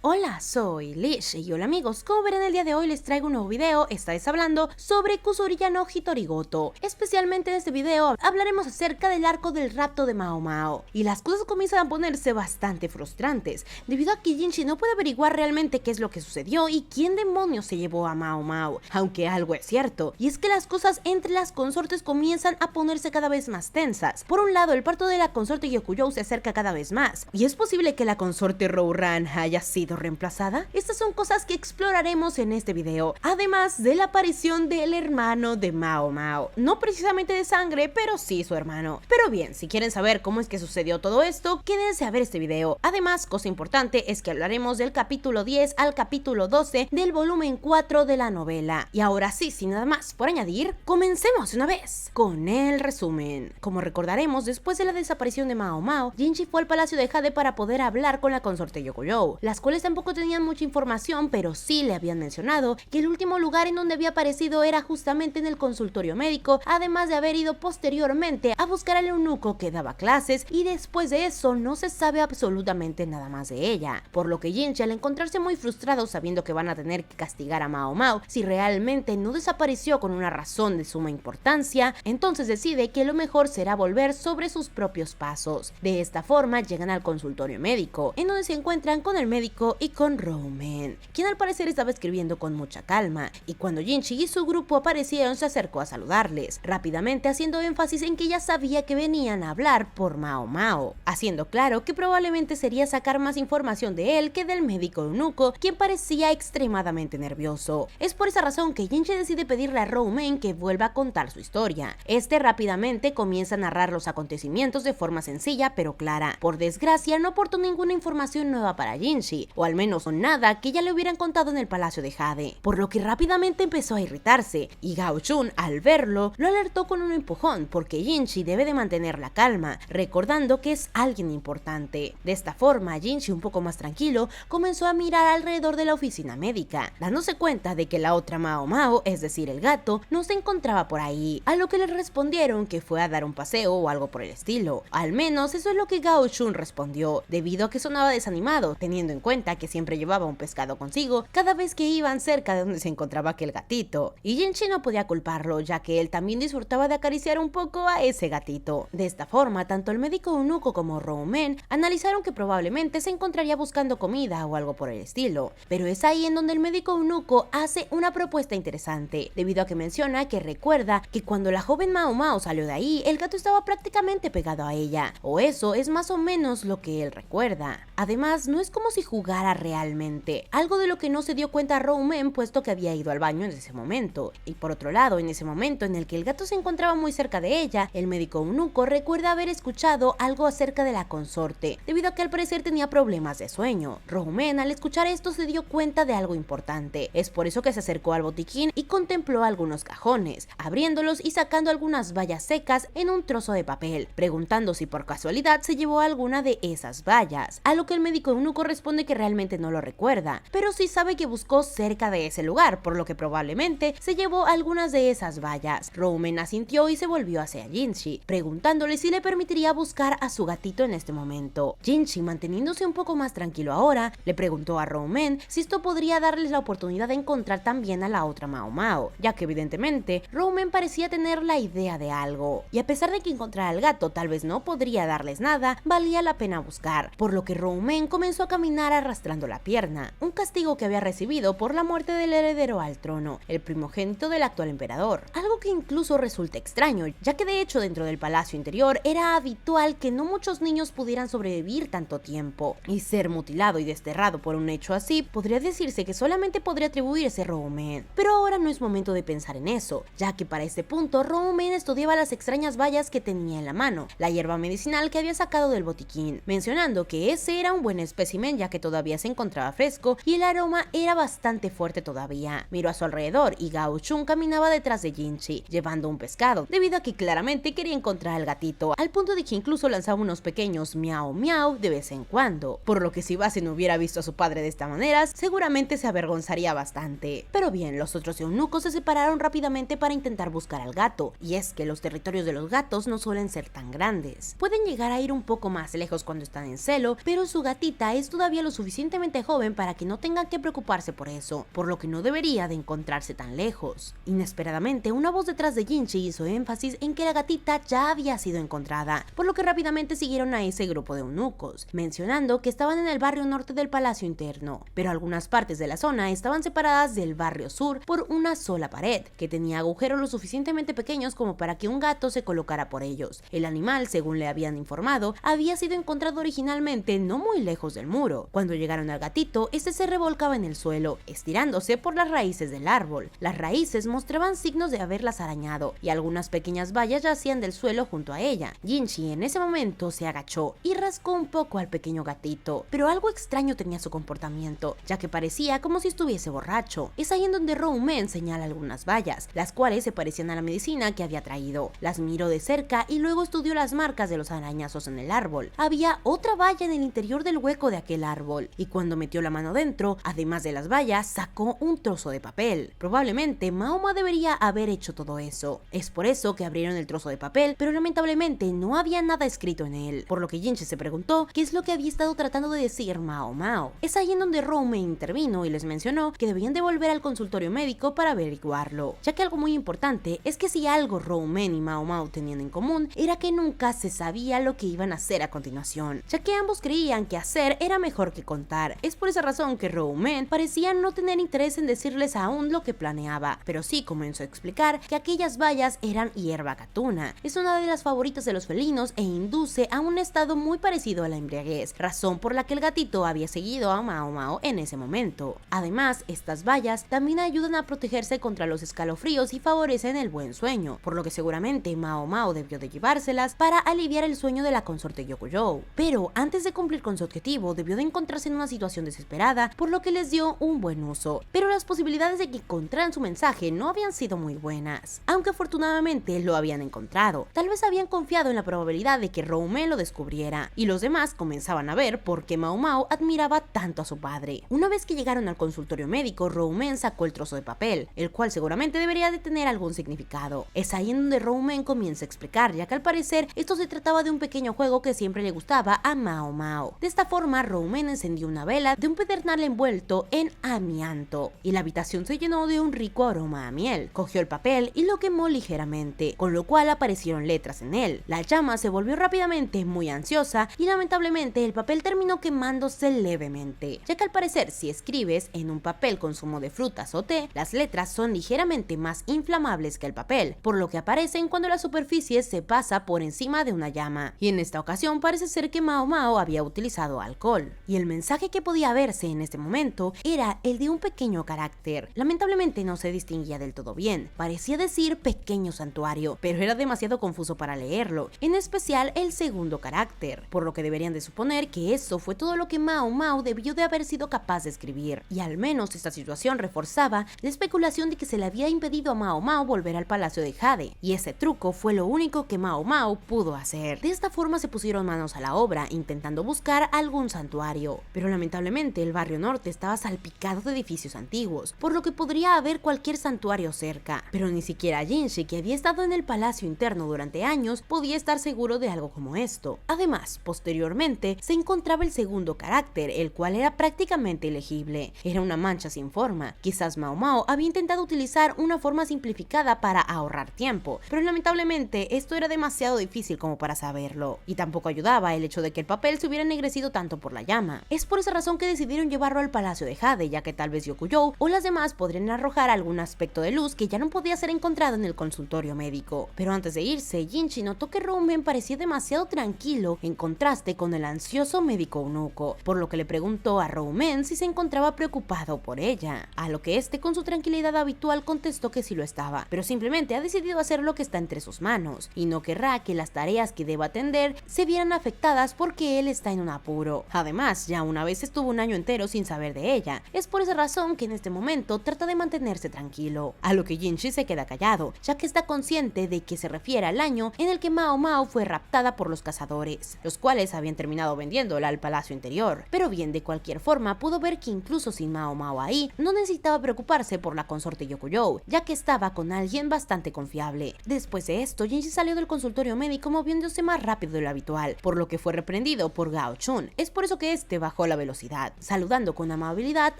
Hola, soy Lish y hola amigos, como verán el día de hoy les traigo un nuevo video, esta vez hablando sobre Kusuriya no Hitorigoto. Especialmente en este video hablaremos acerca del arco del rapto de Mao Mao. Y las cosas comienzan a ponerse bastante frustrantes, debido a que Jinchi no puede averiguar realmente qué es lo que sucedió y quién demonios se llevó a Mao Mao. Aunque algo es cierto, y es que las cosas entre las consortes comienzan a ponerse cada vez más tensas. Por un lado, el parto de la consorte Gyokujou se acerca cada vez más, y es posible que la consorte Rouran haya sido reemplazada. Estas son cosas que exploraremos en este video, además de la aparición del hermano de Mao Mao, no precisamente de sangre, pero sí su hermano. Pero bien, si quieren saber cómo es que sucedió todo esto, quédense a ver este video. Además, cosa importante es que hablaremos del capítulo 10 al capítulo 12 del volumen 4 de la novela. Y ahora sí, sin nada más por añadir, comencemos una vez con el resumen. Como recordaremos, después de la desaparición de Mao Mao, Jinchi fue al palacio de Jade para poder hablar con la consorte Gyokujou, las cuales tampoco tenían mucha información, pero sí le habían mencionado que el último lugar en donde había aparecido era justamente en el consultorio médico, además de haber ido posteriormente a buscar al eunuco que daba clases, y después de eso no se sabe absolutamente nada más de ella, por lo que Jinchi, al encontrarse muy frustrado sabiendo que van a tener que castigar a Mao Mao si realmente no desapareció con una razón de suma importancia, entonces decide que lo mejor será volver sobre sus propios pasos. De esta forma llegan al consultorio médico, en donde se encuentran con el médico y con Roumen, quien al parecer estaba escribiendo con mucha calma, y cuando Jinchi y su grupo aparecieron se acercó a saludarles, rápidamente haciendo énfasis en que ya sabía que venían a hablar por Mao Mao, haciendo claro que probablemente sería sacar más información de él que del médico eunuco, quien parecía extremadamente nervioso. Es por esa razón que Jinchi decide pedirle a Roumen que vuelva a contar su historia. Este rápidamente comienza a narrar los acontecimientos de forma sencilla pero clara. Por desgracia no aportó ninguna información nueva para Jinchi, o al menos nada que ya le hubieran contado en el palacio de Jade, por lo que rápidamente empezó a irritarse, y Gao Chun al verlo lo alertó con un empujón porque Jinchi debe de mantener la calma, recordando que es alguien importante. De esta forma Jinchi, un poco más tranquilo, comenzó a mirar alrededor de la oficina médica, dándose cuenta de que la otra Mao Mao, es decir el gato, no se encontraba por ahí, a lo que le respondieron que fue a dar un paseo o algo por el estilo. Al menos eso es lo que Gao Chun respondió, debido a que sonaba desanimado, teniendo en cuenta que siempre llevaba un pescado consigo cada vez que iban cerca de donde se encontraba aquel gatito, y Jinchi no podía culparlo, ya que él también disfrutaba de acariciar un poco a ese gatito. De esta forma, tanto el médico eunuco como Roumen analizaron que probablemente se encontraría buscando comida o algo por el estilo, pero es ahí en donde el médico eunuco hace una propuesta interesante, debido a que menciona que recuerda que cuando la joven Mao Mao salió de ahí, el gato estaba prácticamente pegado a ella, o eso es más o menos lo que él recuerda. Además, no es como si jugara realmente, algo de lo que no se dio cuenta Roumen, puesto que había ido al baño en ese momento. Y por otro lado, en ese momento en el que el gato se encontraba muy cerca de ella, el médico eunuco recuerda haber escuchado algo acerca de la consorte, debido a que al parecer tenía problemas de sueño. Roumen, al escuchar esto, se dio cuenta de algo importante, es por eso que se acercó al botiquín y contempló algunos cajones, abriéndolos y sacando algunas vallas secas en un trozo de papel, preguntando si por casualidad se llevó alguna de esas vallas, a lo que el médico eunuco responde que realmente no lo recuerda, pero sí sabe que buscó cerca de ese lugar, por lo que probablemente se llevó algunas de esas vallas. Roumen asintió y se volvió hacia Jinchi, preguntándole si le permitiría buscar a su gatito en este momento. Jinchi, manteniéndose un poco más tranquilo ahora, le preguntó a Roumen si esto podría darles la oportunidad de encontrar también a la otra Mao Mao, ya que evidentemente Roumen parecía tener la idea de algo, y a pesar de que encontrar al gato tal vez no podría darles nada, valía la pena buscar, por lo que Roumen comenzó a caminar arrastrando la pierna, un castigo que había recibido por la muerte del heredero al trono, el primogénito del actual emperador, algo que incluso resulta extraño, ya que de hecho dentro del palacio interior era habitual que no muchos niños pudieran sobrevivir tanto tiempo, y ser mutilado y desterrado por un hecho así podría decirse que solamente podría atribuirse a Roumen. Pero ahora no es momento de pensar en eso, ya que para este punto Roumen estudiaba las extrañas bayas que tenía en la mano, la hierba medicinal que había sacado del botiquín, mencionando que ese era un buen espécimen ya que todavía se encontraba fresco y el aroma era bastante fuerte todavía. Miró a su alrededor y Gao Chun caminaba detrás de Jinchi, llevando un pescado, debido a que claramente quería encontrar al gatito, al punto de que incluso lanzaba unos pequeños miau miau de vez en cuando, por lo que si Basen hubiera visto a su padre de esta manera, seguramente se avergonzaría bastante. Pero bien, los otros eunucos se separaron rápidamente para intentar buscar al gato, y es que los territorios de los gatos no suelen ser tan grandes. Pueden llegar a ir un poco más lejos cuando están en celo, pero su gatita es todavía lo suficiente suficientemente joven para que no tengan que preocuparse por eso, por lo que no debería de encontrarse tan lejos. Inesperadamente, una voz detrás de Jinchi hizo énfasis en que la gatita ya había sido encontrada, por lo que rápidamente siguieron a ese grupo de eunucos, mencionando que estaban en el barrio norte del palacio interno, pero algunas partes de la zona estaban separadas del barrio sur por una sola pared, que tenía agujeros lo suficientemente pequeños como para que un gato se colocara por ellos. El animal, según le habían informado, había sido encontrado originalmente no muy lejos del muro. Cuando llegaron al gatito, este se revolcaba en el suelo, estirándose por las raíces del árbol. Las raíces mostraban signos de haberlas arañado, y algunas pequeñas bayas yacían del suelo junto a ella. Jinchi en ese momento se agachó y rascó un poco al pequeño gatito, pero algo extraño tenía su comportamiento, ya que parecía como si estuviese borracho. Es ahí en donde Roumen señala algunas bayas, las cuales se parecían a la medicina que había traído. Las miró de cerca y luego estudió las marcas de los arañazos en el árbol. Había otra valla en el interior del hueco de aquel árbol, y cuando metió la mano dentro, además de las bayas, sacó un trozo de papel. Probablemente Mahoma debería haber hecho todo eso. Es por eso que abrieron el trozo de papel, pero lamentablemente no había nada escrito en él, por lo que Jinchi se preguntó qué es lo que había estado tratando de decir Mao Mao. Es ahí en donde Roumen intervino y les mencionó que debían de volver al consultorio médico para averiguarlo, ya que algo muy importante es que si algo Roumen y Mao Mao tenían en común era que nunca se sabía lo que iban a hacer a continuación, ya que ambos creían que hacer era mejor que contar. Es por esa razón que Roumen parecía no tener interés en decirles aún lo que planeaba, pero sí comenzó a explicar que aquellas bayas eran hierba gatuna. Es una de las favoritas de los felinos e induce a un estado muy parecido a la embriaguez, razón por la que el gatito había seguido a Mao Mao en ese momento. Además, estas bayas también ayudan a protegerse contra los escalofríos y favorecen el buen sueño, por lo que seguramente Mao Mao debió de llevárselas para aliviar el sueño de la consorte Gyokujou. Pero antes de cumplir con su objetivo, debió de encontrarse en una situación desesperada, por lo que les dio un buen uso. Pero las posibilidades de que encontraran su mensaje no habían sido muy buenas, aunque afortunadamente lo habían encontrado. Tal vez habían confiado en la probabilidad de que Roumen lo descubriera, y los demás comenzaban a ver por qué Mao Mao admiraba tanto a su padre. Una vez que llegaron al consultorio médico, Roumen sacó el trozo de papel, el cual seguramente debería de tener algún significado. Es ahí en donde Roumen comienza a explicar, ya que al parecer esto se trataba de un pequeño juego que siempre le gustaba a Mao Mao. De esta forma, Roumen encendió una vela de un pedernal envuelto en amianto, y la habitación se llenó de un rico aroma a miel. Cogió el papel y lo quemó ligeramente, con lo cual aparecieron letras en él. La llama se volvió rápidamente muy ansiosa y lamentablemente el papel terminó quemándose levemente, ya que al parecer si escribes en un papel con zumo de frutas o té, las letras son ligeramente más inflamables que el papel, por lo que aparecen cuando la superficie se pasa por encima de una llama, y en esta ocasión parece ser que Mao Mao había utilizado alcohol, y el mensaje que podía verse en este momento era el de un pequeño carácter. Lamentablemente no se distinguía del todo bien, parecía decir pequeño santuario, pero era demasiado confuso para leerlo, en especial el segundo carácter, por lo que deberían de suponer que eso fue todo lo que Mao Mao debió de haber sido capaz de escribir, y al menos esta situación reforzaba la especulación de que se le había impedido a Mao Mao volver al palacio de Jade, y ese truco fue lo único que Mao Mao pudo hacer. De esta forma se pusieron manos a la obra, intentando buscar algún santuario, pero lamentablemente el barrio norte estaba salpicado de edificios antiguos, por lo que podría haber cualquier santuario cerca, pero ni siquiera Jinchi, que había estado en el palacio interno durante años, podía estar seguro de algo como esto. Además, posteriormente se encontraba el segundo carácter, el cual era prácticamente ilegible. Era una mancha sin forma. Quizás Mao Mao había intentado utilizar una forma simplificada para ahorrar tiempo, pero lamentablemente esto era demasiado difícil como para saberlo, y tampoco ayudaba el hecho de que el papel se hubiera ennegrecido tanto por la llama. Es por esa razón que decidieron llevarlo al palacio de Jade, ya que tal vez Gyokujou o las demás podrían arrojar algún aspecto de luz que ya no podía ser encontrado en el consultorio médico. Pero antes de irse, Jinchi notó que Roumen parecía demasiado tranquilo en contraste con el ansioso médico eunuco, por lo que le preguntó a Roumen si se encontraba preocupado por ella, a lo que este con su tranquilidad habitual contestó que sí lo estaba, pero simplemente ha decidido hacer lo que está entre sus manos, y no querrá que las tareas que deba atender se vieran afectadas porque él está en un apuro. Además, ya una vez estuvo un año entero sin saber de ella, es por esa razón que en este momento trata de mantenerse tranquilo, a lo que Jinchi se queda callado, ya que está consciente de que se refiere al año en el que Mao Mao fue raptada por los cazadores, los cuales habían terminado vendiéndola al palacio interior. Pero bien, de cualquier forma pudo ver que incluso sin Mao Mao ahí, no necesitaba preocuparse por la consorte Gyokujou, ya que estaba con alguien bastante confiable. Después de esto, Jinchi salió del consultorio médico moviéndose más rápido de lo habitual, por lo que fue reprendido por Gao Chun. Es por eso que este bajó bajó la velocidad, saludando con amabilidad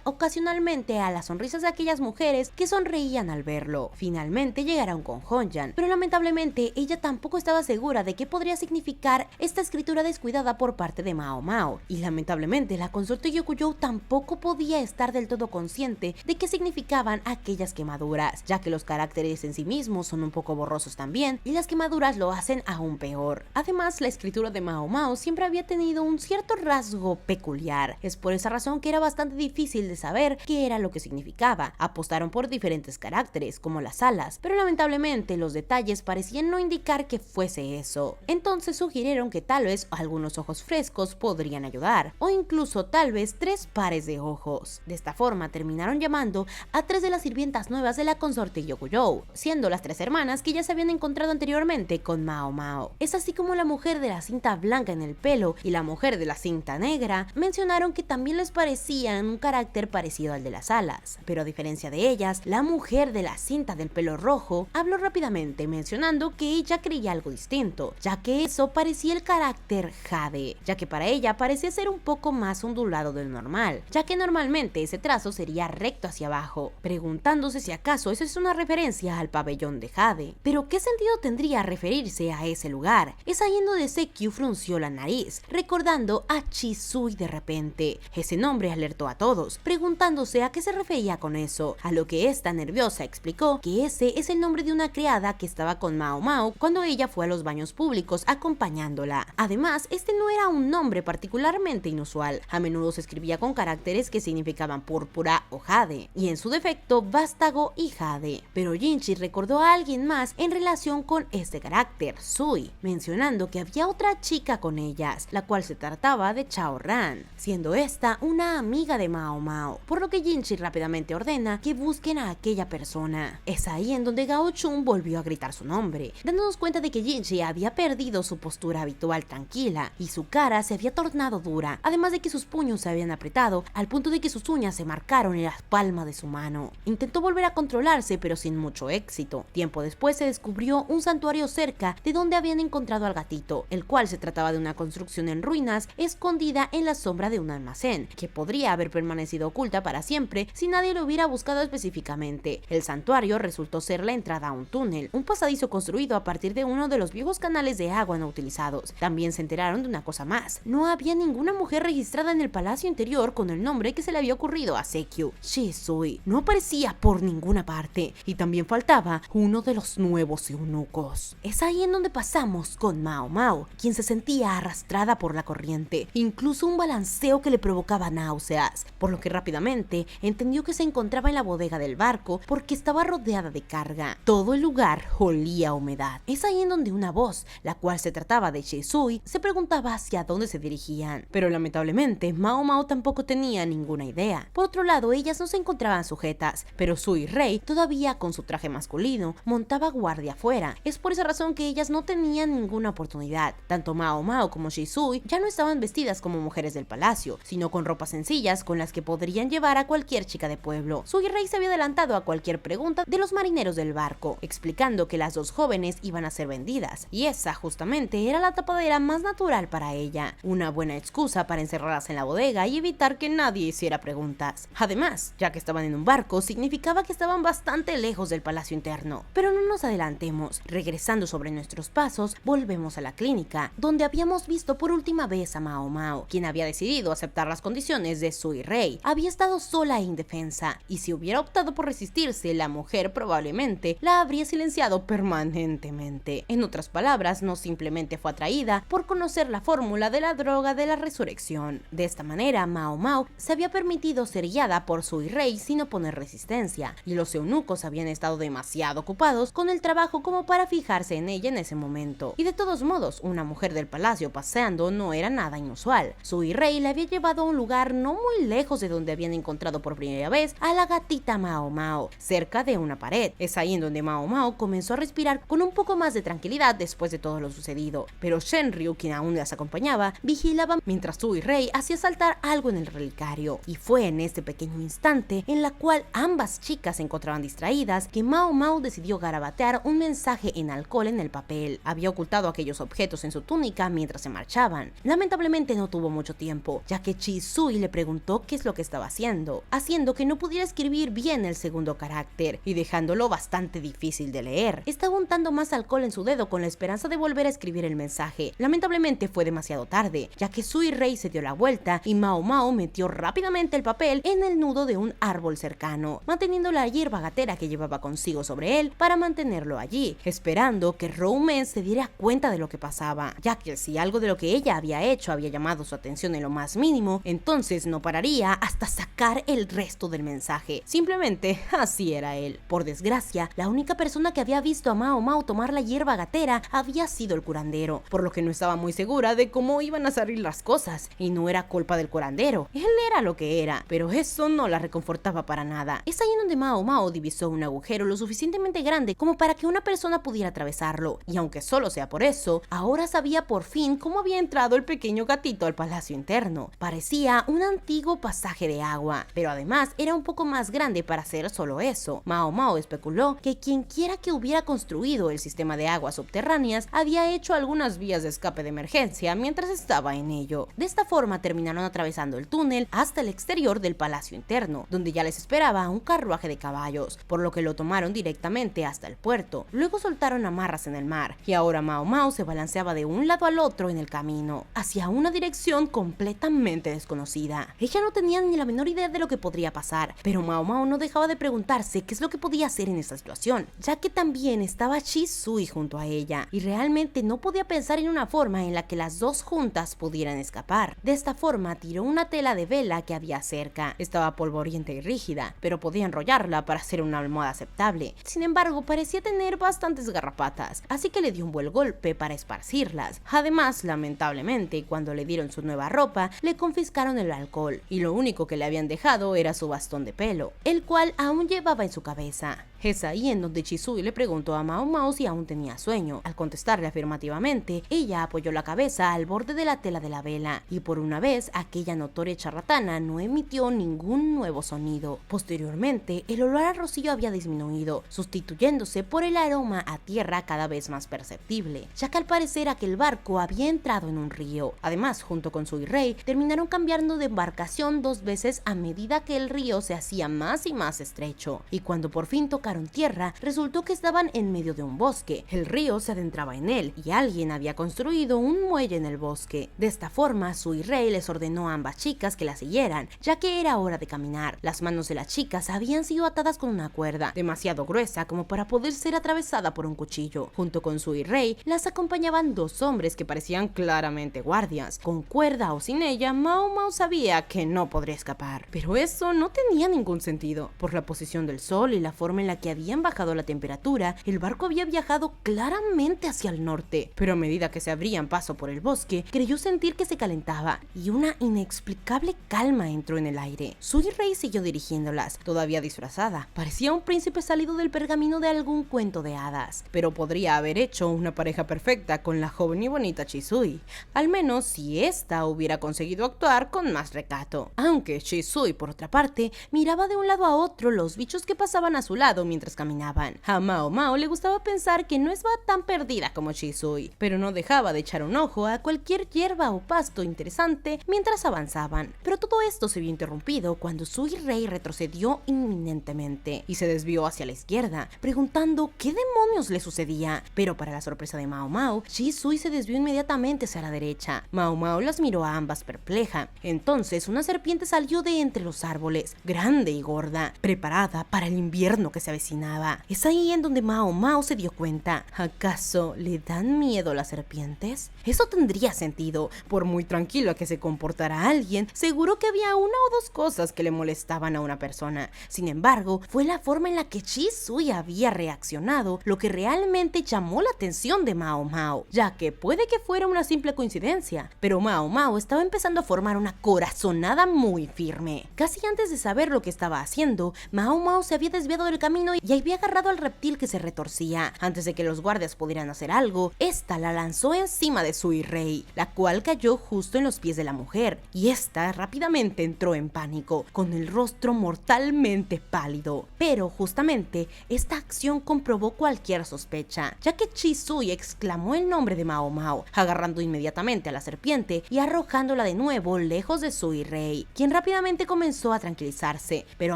ocasionalmente a las sonrisas de aquellas mujeres que sonreían al verlo. Finalmente llegaron con Honjan, pero lamentablemente ella tampoco estaba segura de qué podría significar esta escritura descuidada por parte de Mao Mao, y lamentablemente la consorte Gyokujou tampoco podía estar del todo consciente de qué significaban aquellas quemaduras, ya que los caracteres en sí mismos son un poco borrosos también, y las quemaduras lo hacen aún peor. Además, la escritura de Mao Mao siempre había tenido un cierto rasgo peculiar. Es por esa razón que era bastante difícil de saber qué era lo que significaba. Apostaron por diferentes caracteres, como las alas, pero lamentablemente los detalles parecían no indicar que fuese eso. Entonces sugirieron que tal vez algunos ojos frescos podrían ayudar, o incluso tal vez 3 pares de ojos. De esta forma terminaron llamando a 3 de las sirvientas nuevas de la consorte Gyokujou, siendo las 3 hermanas que ya se habían encontrado anteriormente con Mao Mao. Es así como la mujer de la cinta blanca en el pelo y la mujer de la cinta negra mencionaron que también les parecían un carácter parecido al de las alas, pero a diferencia de ellas, la mujer de la cinta del pelo rojo habló rápidamente mencionando que ella creía algo distinto, ya que eso parecía el carácter jade, ya que para ella parecía ser un poco más ondulado del normal, ya que normalmente ese trazo sería recto hacia abajo, preguntándose si acaso eso es una referencia al pabellón de jade. Pero ¿qué sentido tendría referirse a ese lugar? Es ahí en donde Sekyu frunció la nariz, recordando a Chisui de repente. Ese nombre alertó a todos, preguntándose a qué se refería con eso, a lo que esta nerviosa explicó que ese es el nombre de una criada que estaba con Mao Mao cuando ella fue a los baños públicos acompañándola. Además, este no era un nombre particularmente inusual, a menudo se escribía con caracteres que significaban púrpura o jade, y en su defecto vástago y jade. Pero Jinchi recordó a alguien más en relación con este carácter, Sui, mencionando que había otra chica con ellas, la cual se trataba de Chao Ran, siendo esta una amiga de Mao Mao, por lo que Jinchi rápidamente ordena que busquen a aquella persona. Es ahí en donde Gao Chun volvió a gritar su nombre, dándonos cuenta de que Jinchi había perdido su postura habitual tranquila y su cara se había tornado dura, además de que sus puños se habían apretado al punto de que sus uñas se marcaron en la palma de su mano. Intentó volver a controlarse, pero sin mucho éxito. Tiempo después se descubrió un santuario cerca de donde habían encontrado al gatito, el cual se trataba de una construcción en ruinas escondida en la sombra de un almacén, que podría haber permanecido oculta para siempre si nadie lo hubiera buscado específicamente. El santuario resultó ser la entrada a un túnel, un pasadizo construido a partir de uno de los viejos canales de agua no utilizados. También se enteraron de una cosa más: no había ninguna mujer registrada en el palacio interior con el nombre que se le había ocurrido a Sekyu. Shisui no aparecía por ninguna parte, y también faltaba uno de los nuevos eunucos. Es ahí en donde pasamos con Mao Mao, quien se sentía arrastrada por la corriente, incluso un balanceo que le provocaba náuseas, por lo que rápidamente entendió que se encontraba en la bodega del barco porque estaba rodeada de carga. Todo el lugar olía a humedad. Es ahí en donde una voz, la cual se trataba de Shisui, se preguntaba hacia dónde se dirigían, pero lamentablemente Mao Mao tampoco tenía ninguna idea. Por otro lado, ellas no se encontraban sujetas, pero Sui Rei, todavía con su traje masculino, montaba guardia afuera. Es por esa razón que ellas no tenían ninguna oportunidad. Tanto Mao Mao como Shisui ya no estaban vestidas como mujeres del palacio, sino con ropas sencillas con las que podrían llevar a cualquier chica de pueblo. Sui Rei se había adelantado a cualquier pregunta de los marineros del barco, explicando que las dos jóvenes iban a ser vendidas, y esa justamente era la tapadera más natural para ella, una buena excusa para encerrarlas en la bodega y evitar que nadie hiciera preguntas. Además, ya que estaban en un barco, significaba que estaban bastante lejos del palacio interno. Pero no nos adelantemos, regresando sobre nuestros pasos, volvemos a la clínica, donde habíamos visto por última vez a Mao Mao, quien había decidido aceptar las condiciones de Sui Rei. Había estado sola e indefensa, y si hubiera optado por resistirse, la mujer probablemente la habría silenciado permanentemente. En otras palabras, no simplemente fue atraída por conocer la fórmula de la droga de la resurrección. De esta manera, Mao Mao se había permitido ser guiada por Sui Rei sin oponer resistencia, y los eunucos habían estado demasiado ocupados con el trabajo como para fijarse en ella en ese momento. Y de todos modos, una mujer del palacio paseando no era nada inusual. Sui Rei le había llevado a un lugar no muy lejos de donde habían encontrado por primera vez a la gatita Mao Mao, cerca de una pared. Es ahí en donde Mao Mao comenzó a respirar con un poco más de tranquilidad después de todo lo sucedido, pero Shenryu, quien aún las acompañaba, vigilaba mientras Sui Rei hacía saltar algo en el relicario, y fue en este pequeño instante en la cual ambas chicas se encontraban distraídas que Mao Mao decidió garabatear un mensaje en alcohol en el papel. Había ocultado aquellos objetos en su túnica mientras se marchaban. Lamentablemente no tuvo mucho tiempo, tiempo, ya que Chisui le preguntó qué es lo que estaba haciendo, haciendo que no pudiera escribir bien el segundo carácter y dejándolo bastante difícil de leer. Estaba untando más alcohol en su dedo con la esperanza de volver a escribir el mensaje. Lamentablemente fue demasiado tarde, ya que Sui Rei se dio la vuelta y Mao Mao metió rápidamente el papel en el nudo de un árbol cercano, manteniendo la hierba gatera que llevaba consigo sobre él para mantenerlo allí, esperando que Roumen se diera cuenta de lo que pasaba, ya que si algo de lo que ella había hecho había llamado su atención en lo más mínimo, entonces no pararía hasta sacar el resto del mensaje. Simplemente así era él. Por desgracia, la única persona que había visto a Mao Mao tomar la hierba gatera había sido el curandero, por lo que no estaba muy segura de cómo iban a salir las cosas, y no era culpa del curandero, él era lo que era, pero eso no la reconfortaba para nada. Es ahí donde Mao Mao divisó un agujero lo suficientemente grande como para que una persona pudiera atravesarlo, y aunque solo sea por eso, ahora sabía por fin cómo había entrado el pequeño gatito al palacio interno. Parecía un antiguo pasaje de agua, pero además era un poco más grande para hacer solo eso. Mao Mao especuló que quienquiera que hubiera construido el sistema de aguas subterráneas había hecho algunas vías de escape de emergencia mientras estaba en ello. De esta forma terminaron atravesando el túnel hasta el exterior del palacio interno, donde ya les esperaba un carruaje de caballos, por lo que lo tomaron directamente hasta el puerto. Luego soltaron amarras en el mar, y ahora Mao Mao se balanceaba de un lado al otro en el camino, hacia una dirección completamente desconocida. Ella no tenía ni la menor idea de lo que podría pasar, pero Mao Mao no dejaba de preguntarse qué es lo que podía hacer en esta situación, ya que también estaba Chisui junto a ella, y realmente no podía pensar en una forma en la que las dos juntas pudieran escapar. De esta forma tiró una tela de vela que había cerca. Estaba polvorienta y rígida, pero podía enrollarla para hacer una almohada aceptable. Sin embargo, parecía tener bastantes garrapatas, así que le dio un buen golpe para esparcirlas. Además, lamentablemente, cuando le dieron su nueva ropa, le confiscaron el alcohol, y lo único que le habían dejado era su bastón de pelo, el cual aún llevaba en su cabeza. Es ahí en donde Chisui le preguntó a Mao Mao si aún tenía sueño. Al contestarle afirmativamente, ella apoyó la cabeza al borde de la tela de la vela, y por una vez aquella notoria charlatana no emitió ningún nuevo sonido. Posteriormente, el olor a rocío había disminuido, sustituyéndose por el aroma a tierra cada vez más perceptible, ya que al parecer aquel barco había entrado en un río. Además, junto con Sui Rei, terminaron cambiando de embarcación 2 veces a medida que el río se hacía más y más estrecho, y cuando por fin tocaron tierra, resultó que estaban en medio de un bosque. El río se adentraba en él, y alguien había construido un muelle en el bosque. De esta forma, Sui Rei les ordenó a ambas chicas que la siguieran, ya que era hora de caminar. Las manos de las chicas habían sido atadas con una cuerda, demasiado gruesa como para poder ser atravesada por un cuchillo. Junto con Sui Rei, las acompañaban 2 hombres que parecían claramente guardias. Con cuerda o sin ella, Mao Mao sabía que no podría escapar. Pero eso no tenía ningún sentido. Por la posición del sol y la forma en la que habían bajado la temperatura, el barco había viajado claramente hacia el norte, pero a medida que se abrían paso por el bosque, creyó sentir que se calentaba, y una inexplicable calma entró en el aire. Sui Rei siguió dirigiéndolas, todavía disfrazada. Parecía un príncipe salido del pergamino de algún cuento de hadas, pero podría haber hecho una pareja perfecta con la joven y bonita Chisui, al menos si ésta hubiera conseguido actuar con más recato. Aunque Chisui, por otra parte, miraba de un lado a otro los bichos que pasaban a su lado mientras caminaban. A Mao Mao le gustaba pensar que no estaba tan perdida como Chisui, pero no dejaba de echar un ojo a cualquier hierba o pasto interesante mientras avanzaban. Pero todo esto se vio interrumpido cuando Sui Rei retrocedió inminentemente y se desvió hacia la izquierda, preguntando qué demonios le sucedía. Pero para la sorpresa de Mao Mao, Chisui se desvió inmediatamente hacia la derecha. Mao Mao las miró a ambas perpleja. Entonces una serpiente salió de entre los árboles, grande y gorda, preparada para el invierno que se avecinaba. Es ahí en donde Mao Mao se dio cuenta. ¿Acaso le dan miedo las serpientes? Eso tendría sentido. Por muy tranquilo que se comportara alguien, seguro que había una o 2 cosas que le molestaban a una persona. Sin embargo, fue la forma en la que Chisui había reaccionado lo que realmente llamó la atención de Mao Mao, ya que puede que fuera una simple coincidencia, pero Mao Mao estaba empezando a formar una corazonada muy firme. Casi antes de saber lo que estaba haciendo, Mao Mao se había desviado del camino camino y había agarrado al reptil que se retorcía. Antes de que los guardias pudieran hacer algo, esta la lanzó encima de Suirei, la cual cayó justo en los pies de la mujer, y esta rápidamente entró en pánico, con el rostro mortalmente pálido. Pero justamente esta acción comprobó cualquier sospecha, ya que Chisui exclamó el nombre de Mao Mao, agarrando inmediatamente a la serpiente y arrojándola de nuevo lejos de Suirei, quien rápidamente comenzó a tranquilizarse, pero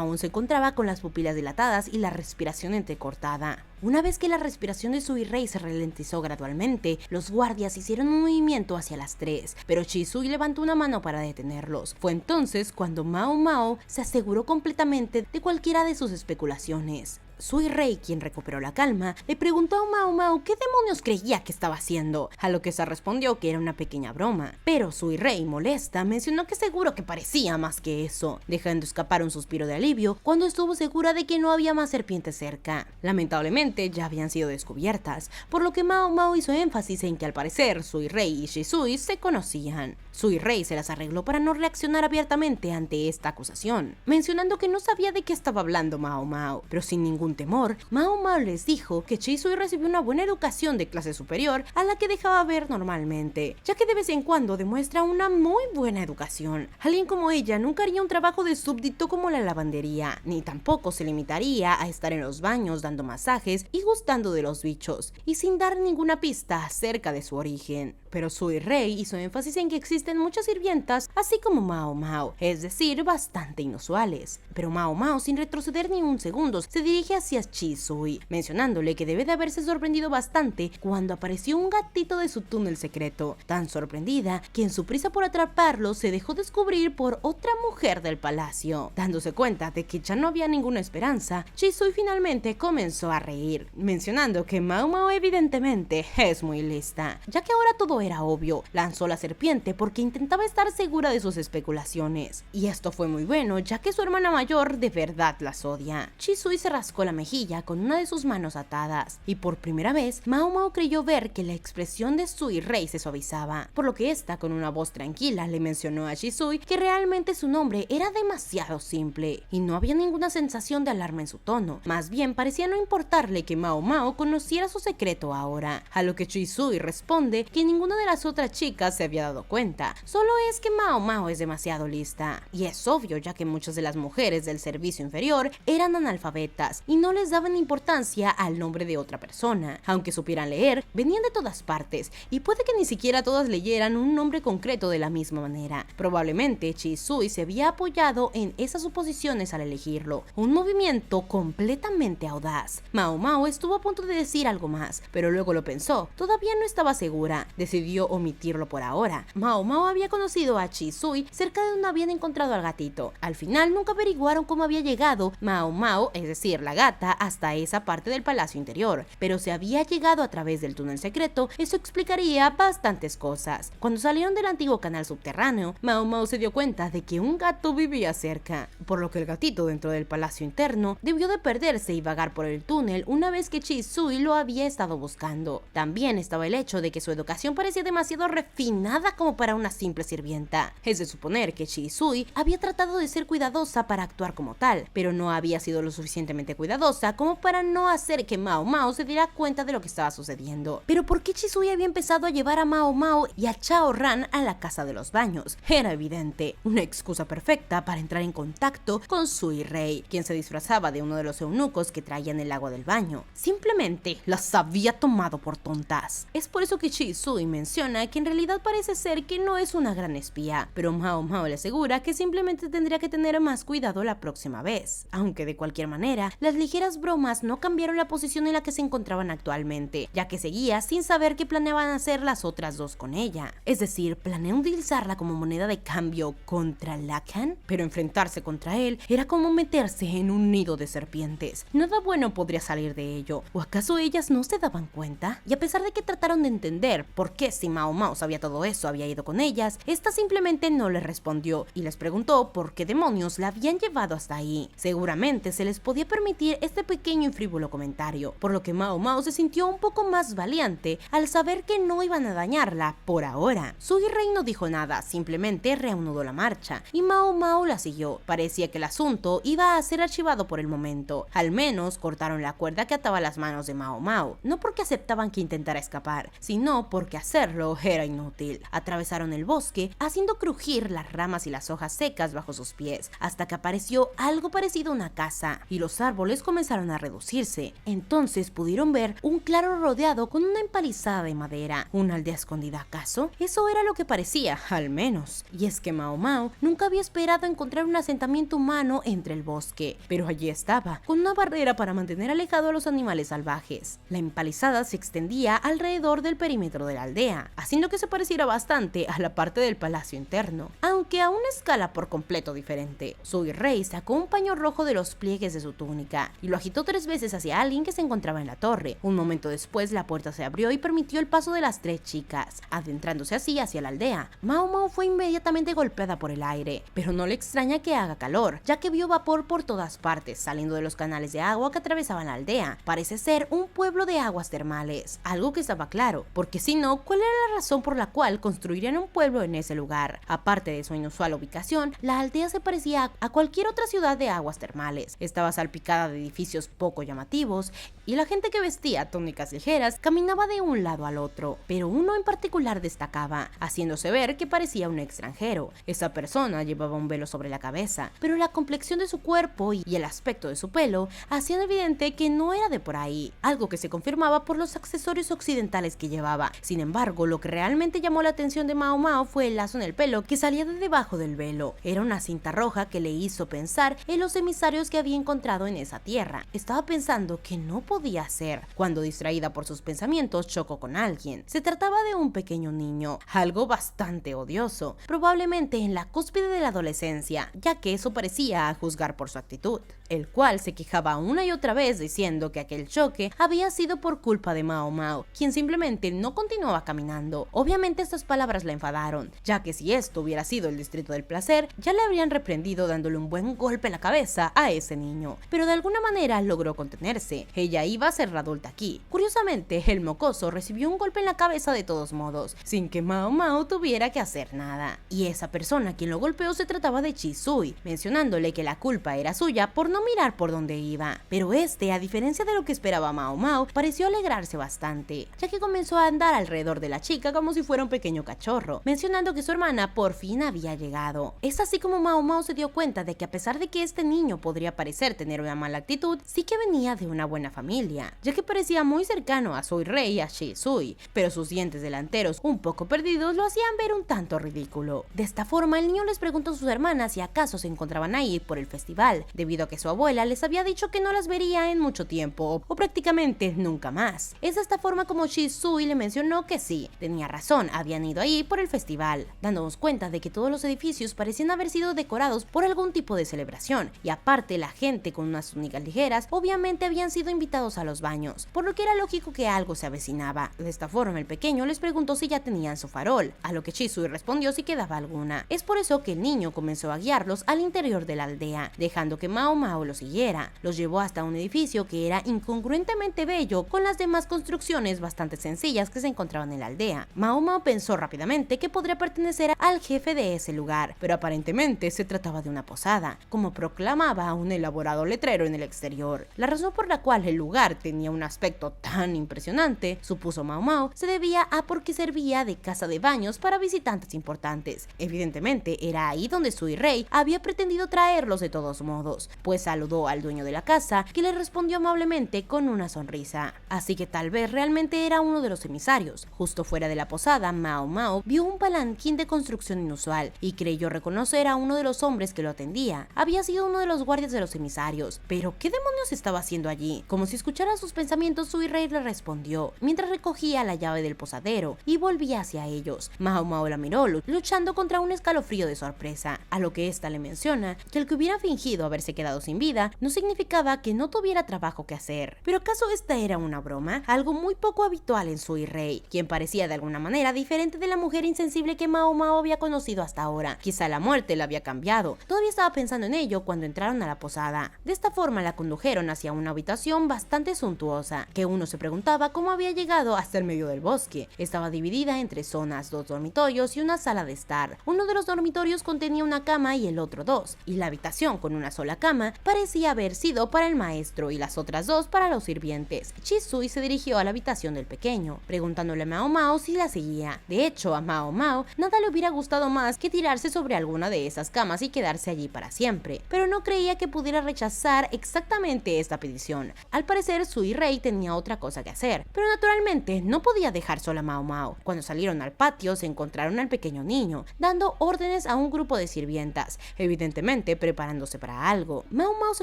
aún se encontraba con las pupilas dilatadas y la respiración entrecortada. Una vez que la respiración de Suirei se ralentizó gradualmente, los guardias hicieron un movimiento hacia las tres, pero Chisui levantó una mano para detenerlos. Fue entonces cuando Mao Mao se aseguró completamente de cualquiera de sus especulaciones. Suirei, quien recuperó la calma, le preguntó a Mao Mao qué demonios creía que estaba haciendo, a lo que se respondió que era una pequeña broma. Pero Suirei, molesta, mencionó que seguro que parecía más que eso, dejando escapar un suspiro de alivio cuando estuvo segura de que no había más serpientes cerca. Lamentablemente ya habían sido descubiertas, por lo que Mao Mao hizo énfasis en que al parecer Suirei y Chisui se conocían. Suirei se las arregló para no reaccionar abiertamente ante esta acusación, mencionando que no sabía de qué estaba hablando Mao Mao, pero sin ningún temor, Mao Mao les dijo que Chisui recibió una buena educación de clase superior a la que dejaba ver normalmente, ya que de vez en cuando demuestra una muy buena educación. Alguien como ella nunca haría un trabajo de súbdito como la lavandería, ni tampoco se limitaría a estar en los baños dando masajes y gustando de los bichos, y sin dar ninguna pista acerca de su origen. Pero Suirei hizo énfasis en que existen muchas sirvientas, así como Mao Mao, es decir, bastante inusuales. Pero Mao Mao, sin retroceder ni un segundo, se dirige hacia Chisui, mencionándole que debe de haberse sorprendido bastante cuando apareció un gatito de su túnel secreto, tan sorprendida que en su prisa por atraparlo se dejó descubrir por otra mujer del palacio. Dándose cuenta de que ya no había ninguna esperanza, Chisui finalmente comenzó a reír, mencionando que Mao Mao evidentemente es muy lista, ya que ahora todo era obvio. Lanzó la serpiente porque intentaba estar segura de sus especulaciones, y esto fue muy bueno, ya que su hermana mayor de verdad las odia. Chisui se rascó la mejilla con una de sus manos atadas, y por primera vez Mao Mao creyó ver que la expresión de Suirei se suavizaba, por lo que esta, con una voz tranquila, le mencionó a Chisui que realmente su nombre era demasiado simple, y no había ninguna sensación de alarma en su tono. Más bien parecía no importarle que Mao Mao conociera su secreto ahora, a lo que Chisui responde que ninguna de las otras chicas se había dado cuenta, solo es que Mao Mao es demasiado lista. Y es obvio, ya que muchas de las mujeres del servicio inferior eran analfabetas y no les daban importancia al nombre de otra persona. Aunque supieran leer, venían de todas partes, y puede que ni siquiera todas leyeran un nombre concreto de la misma manera. Probablemente Chisui se había apoyado en esas suposiciones al elegirlo, un movimiento completamente audaz. Mao Mao estuvo a punto de decir algo más, pero luego lo pensó, todavía no estaba segura, decidió omitirlo por ahora. Mao Mao había conocido a Chisui cerca de donde habían encontrado al gatito. Al final nunca averiguaron cómo había llegado Mao Mao, es decir, la gata, hasta esa parte del palacio interior, pero si había llegado a través del túnel secreto, eso explicaría bastantes cosas. Cuando salieron del antiguo canal subterráneo, Mao Mao se dio cuenta de que un gato vivía cerca, por lo que el gatito dentro del palacio interno debió de perderse y vagar por el túnel una vez que Chisui lo había estado buscando. También estaba el hecho de que su educación parecía demasiado refinada como para una simple sirvienta. Es de suponer que Chisui había tratado de ser cuidadosa para actuar como tal, pero no había sido lo suficientemente cuidadosa como para no hacer que Mao Mao se diera cuenta de lo que estaba sucediendo. Pero ¿por qué Chisui había empezado a llevar a Mao Mao y a Chao Ran a la casa de los baños? Era evidente, una excusa perfecta para entrar en contacto con Suirei, quien se disfrazaba de uno de los eunucos que traían el agua del baño. Simplemente las había tomado por tontas. Es por eso que Chisui menciona que en realidad parece ser que no es una gran espía, pero Mao Mao le asegura que simplemente tendría que tener más cuidado la próxima vez. Aunque de cualquier manera, las ligeras bromas no cambiaron la posición en la que se encontraban actualmente, ya que seguía sin saber qué planeaban hacer las otras dos con ella. Es decir, planean utilizarla como moneda de cambio contra Lacan, pero enfrentarse contra él era como meterse en un nido de serpientes. Nada bueno podría salir de ello, ¿o acaso ellas no se daban cuenta? Y a pesar de que trataron de entender por qué si Mao Mao sabía todo eso había ido con con ellas, esta simplemente no les respondió y les preguntó por qué demonios la habían llevado hasta ahí. Seguramente se les podía permitir este pequeño y frívolo comentario, por lo que Mao Mao se sintió un poco más valiente al saber que no iban a dañarla por ahora. Sui Rei no dijo nada, simplemente reanudó la marcha y Mao Mao la siguió. Parecía que el asunto iba a ser archivado por el momento. Al menos cortaron la cuerda que ataba las manos de Mao Mao, no porque aceptaban que intentara escapar, sino porque hacerlo era inútil. Atravesaron el bosque, haciendo crujir las ramas y las hojas secas bajo sus pies, hasta que apareció algo parecido a una casa, y los árboles comenzaron a reducirse. Entonces pudieron ver un claro rodeado con una empalizada de madera. ¿Una aldea escondida acaso? Eso era lo que parecía, al menos. Y es que Mao Mao nunca había esperado encontrar un asentamiento humano entre el bosque, pero allí estaba, con una barrera para mantener alejado a los animales salvajes. La empalizada se extendía alrededor del perímetro de la aldea, haciendo que se pareciera bastante a la parte del palacio interno, aunque a una escala por completo diferente. Sui Rei sacó un paño rojo de los pliegues de su túnica y lo agitó 3 veces hacia alguien que se encontraba en la torre. Un momento después la puerta se abrió y permitió el paso de las 3 chicas, adentrándose así hacia la aldea. Mao Mao fue inmediatamente golpeada por el aire, pero no le extraña que haga calor, ya que vio vapor por todas partes saliendo de los canales de agua que atravesaban la aldea. Parece ser un pueblo de aguas termales, algo que estaba claro, porque si no, ¿cuál era la razón por la cual construirían un pueblo en ese lugar? Aparte de su inusual ubicación, la aldea se parecía a cualquier otra ciudad de aguas termales. Estaba salpicada de edificios poco llamativos y la gente que vestía túnicas ligeras caminaba de un lado al otro, pero uno en particular destacaba, haciéndose ver que parecía un extranjero. Esa persona llevaba un velo sobre la cabeza, pero la complexión de su cuerpo y el aspecto de su pelo hacían evidente que no era de por ahí, algo que se confirmaba por los accesorios occidentales que llevaba. Sin embargo, lo que realmente llamó la atención de Mao Mao fue el lazo en el pelo que salía de debajo del velo. Era una cinta roja que le hizo pensar en los emisarios que había encontrado en esa tierra. Estaba pensando que no podía ser, cuando distraída por sus pensamientos chocó con alguien. Se trataba de un pequeño niño, algo bastante odioso, probablemente en la cúspide de la adolescencia, ya que eso parecía a juzgar por su actitud, el cual se quejaba una y otra vez diciendo que aquel choque había sido por culpa de Mao Mao, quien simplemente no continuaba caminando. Obviamente estas palabras la enfadaron, ya que si esto hubiera sido el distrito del placer, ya le habrían reprendido dándole un buen golpe en la cabeza a ese niño, pero de alguna manera logró contenerse. Ella iba a ser la adulta aquí. Curiosamente, el mocoso recibió un golpe en la cabeza de todos modos, sin que Mao Mao tuviera que hacer nada. Y esa persona quien lo golpeó se trataba de Chisui, mencionándole que la culpa era suya por no mirar por dónde iba. Pero este, a diferencia de lo que esperaba Mao Mao, pareció alegrarse bastante, ya que comenzó a andar alrededor de la chica como si fuera un pequeño cachorro, mencionando que su hermana por fin había llegado. Es así como Mao Mao se dio cuenta de que a pesar de que este niño podría parecer tener una mala actitud, sí que venía de una buena familia, ya que parecía muy cercano a Sui Rei y a Shisui, pero sus dientes delanteros un poco perdidos lo hacían ver un tanto ridículo. De esta forma, el niño les preguntó a sus hermanas si acaso se encontraban ahí por el festival, debido a que su abuela les había dicho que no las vería en mucho tiempo, o prácticamente nunca más. Es de esta forma como Shisui le mencionó que sí, tenía razón, habían ido ahí por el festival, dándonos cuenta de que todos los edificios parecían haber sido decorados por algún tipo de celebración, y aparte la gente con unas túnicas ligeras obviamente habían sido invitados a los baños, por lo que era lógico que algo se avecinaba. De esta forma el pequeño les preguntó si ya tenían su farol, a lo que Shisui respondió si quedaba alguna. Es por eso que el niño comenzó a guiarlos al interior de la aldea, dejando que Mao Mao lo siguiera. Los llevó hasta un edificio que era incongruentemente bello con las demás construcciones bastante sencillas que se encontraban en la aldea. Mao Mao pensó rápidamente que podría pertenecer al jefe de ese lugar, pero aparentemente se trataba de una posada, como proclamaba un elaborado letrero en el exterior. La razón por la cual el lugar tenía un aspecto tan impresionante, supuso Mao Mao, se debía a porque servía de casa de baños para visitantes importantes. Evidentemente era ahí donde Sui Rei había pretendido traerlos de todos modos, pues saludó al dueño de la casa, que le respondió amablemente con una sonrisa. Así que tal vez realmente era uno de los emisarios. Justo fuera de la posada, Mao Mao vio un palanquín de construcción inusual y creyó reconocer a uno de los hombres que lo atendía. Había sido uno de los guardias de los emisarios. ¿Pero qué demonios estaba haciendo allí? Como si escuchara sus pensamientos, Sui Rei le respondió, mientras recogía la llave del posadero y volvía hacia ellos. Mao Mao la miró, luchando contra un escalofrío de sorpresa, a lo que ésta le menciona que el que hubiera fingido haberse quedado sin vida no significaba que no tuviera trabajo que hacer. ¿Pero acaso esta era una broma? Algo muy poco habitual en Sui Rei, quien parecía de alguna manera diferente de la mujer insensible que Mao Mao había conocido hasta ahora. Quizá la muerte la había cambiado. Todavía estaba pensando en ello cuando entraron a la posada. De esta forma la condujeron hacia una habitación bastante suntuosa, que uno se preguntaba cómo había llegado hasta el medio del bosque. Estaba dividida en 3 zonas, 2 dormitorios y una sala de estar. Uno de los dormitorios contenía una cama y el otro 2, y la habitación con una sola cama parecía haber sido para el maestro y las otras 2 para los sirvientes. Chisui se dirigió a la habitación del pequeño, preguntándole a Mao Mao si la seguía. De hecho, a Mao Mao nada le hubiera gustado más que tirarse sobre alguna de esas camas y quedarse allí para siempre, pero no creía que pudiera rechazar exactamente esta petición. Al parecer, Sui Rei tenía otra cosa que hacer, pero naturalmente no podía dejar sola a Mao Mao. Cuando salieron al patio, se encontraron al pequeño niño, dando órdenes a un grupo de sirvientas, evidentemente preparándose para algo. Mao Mao se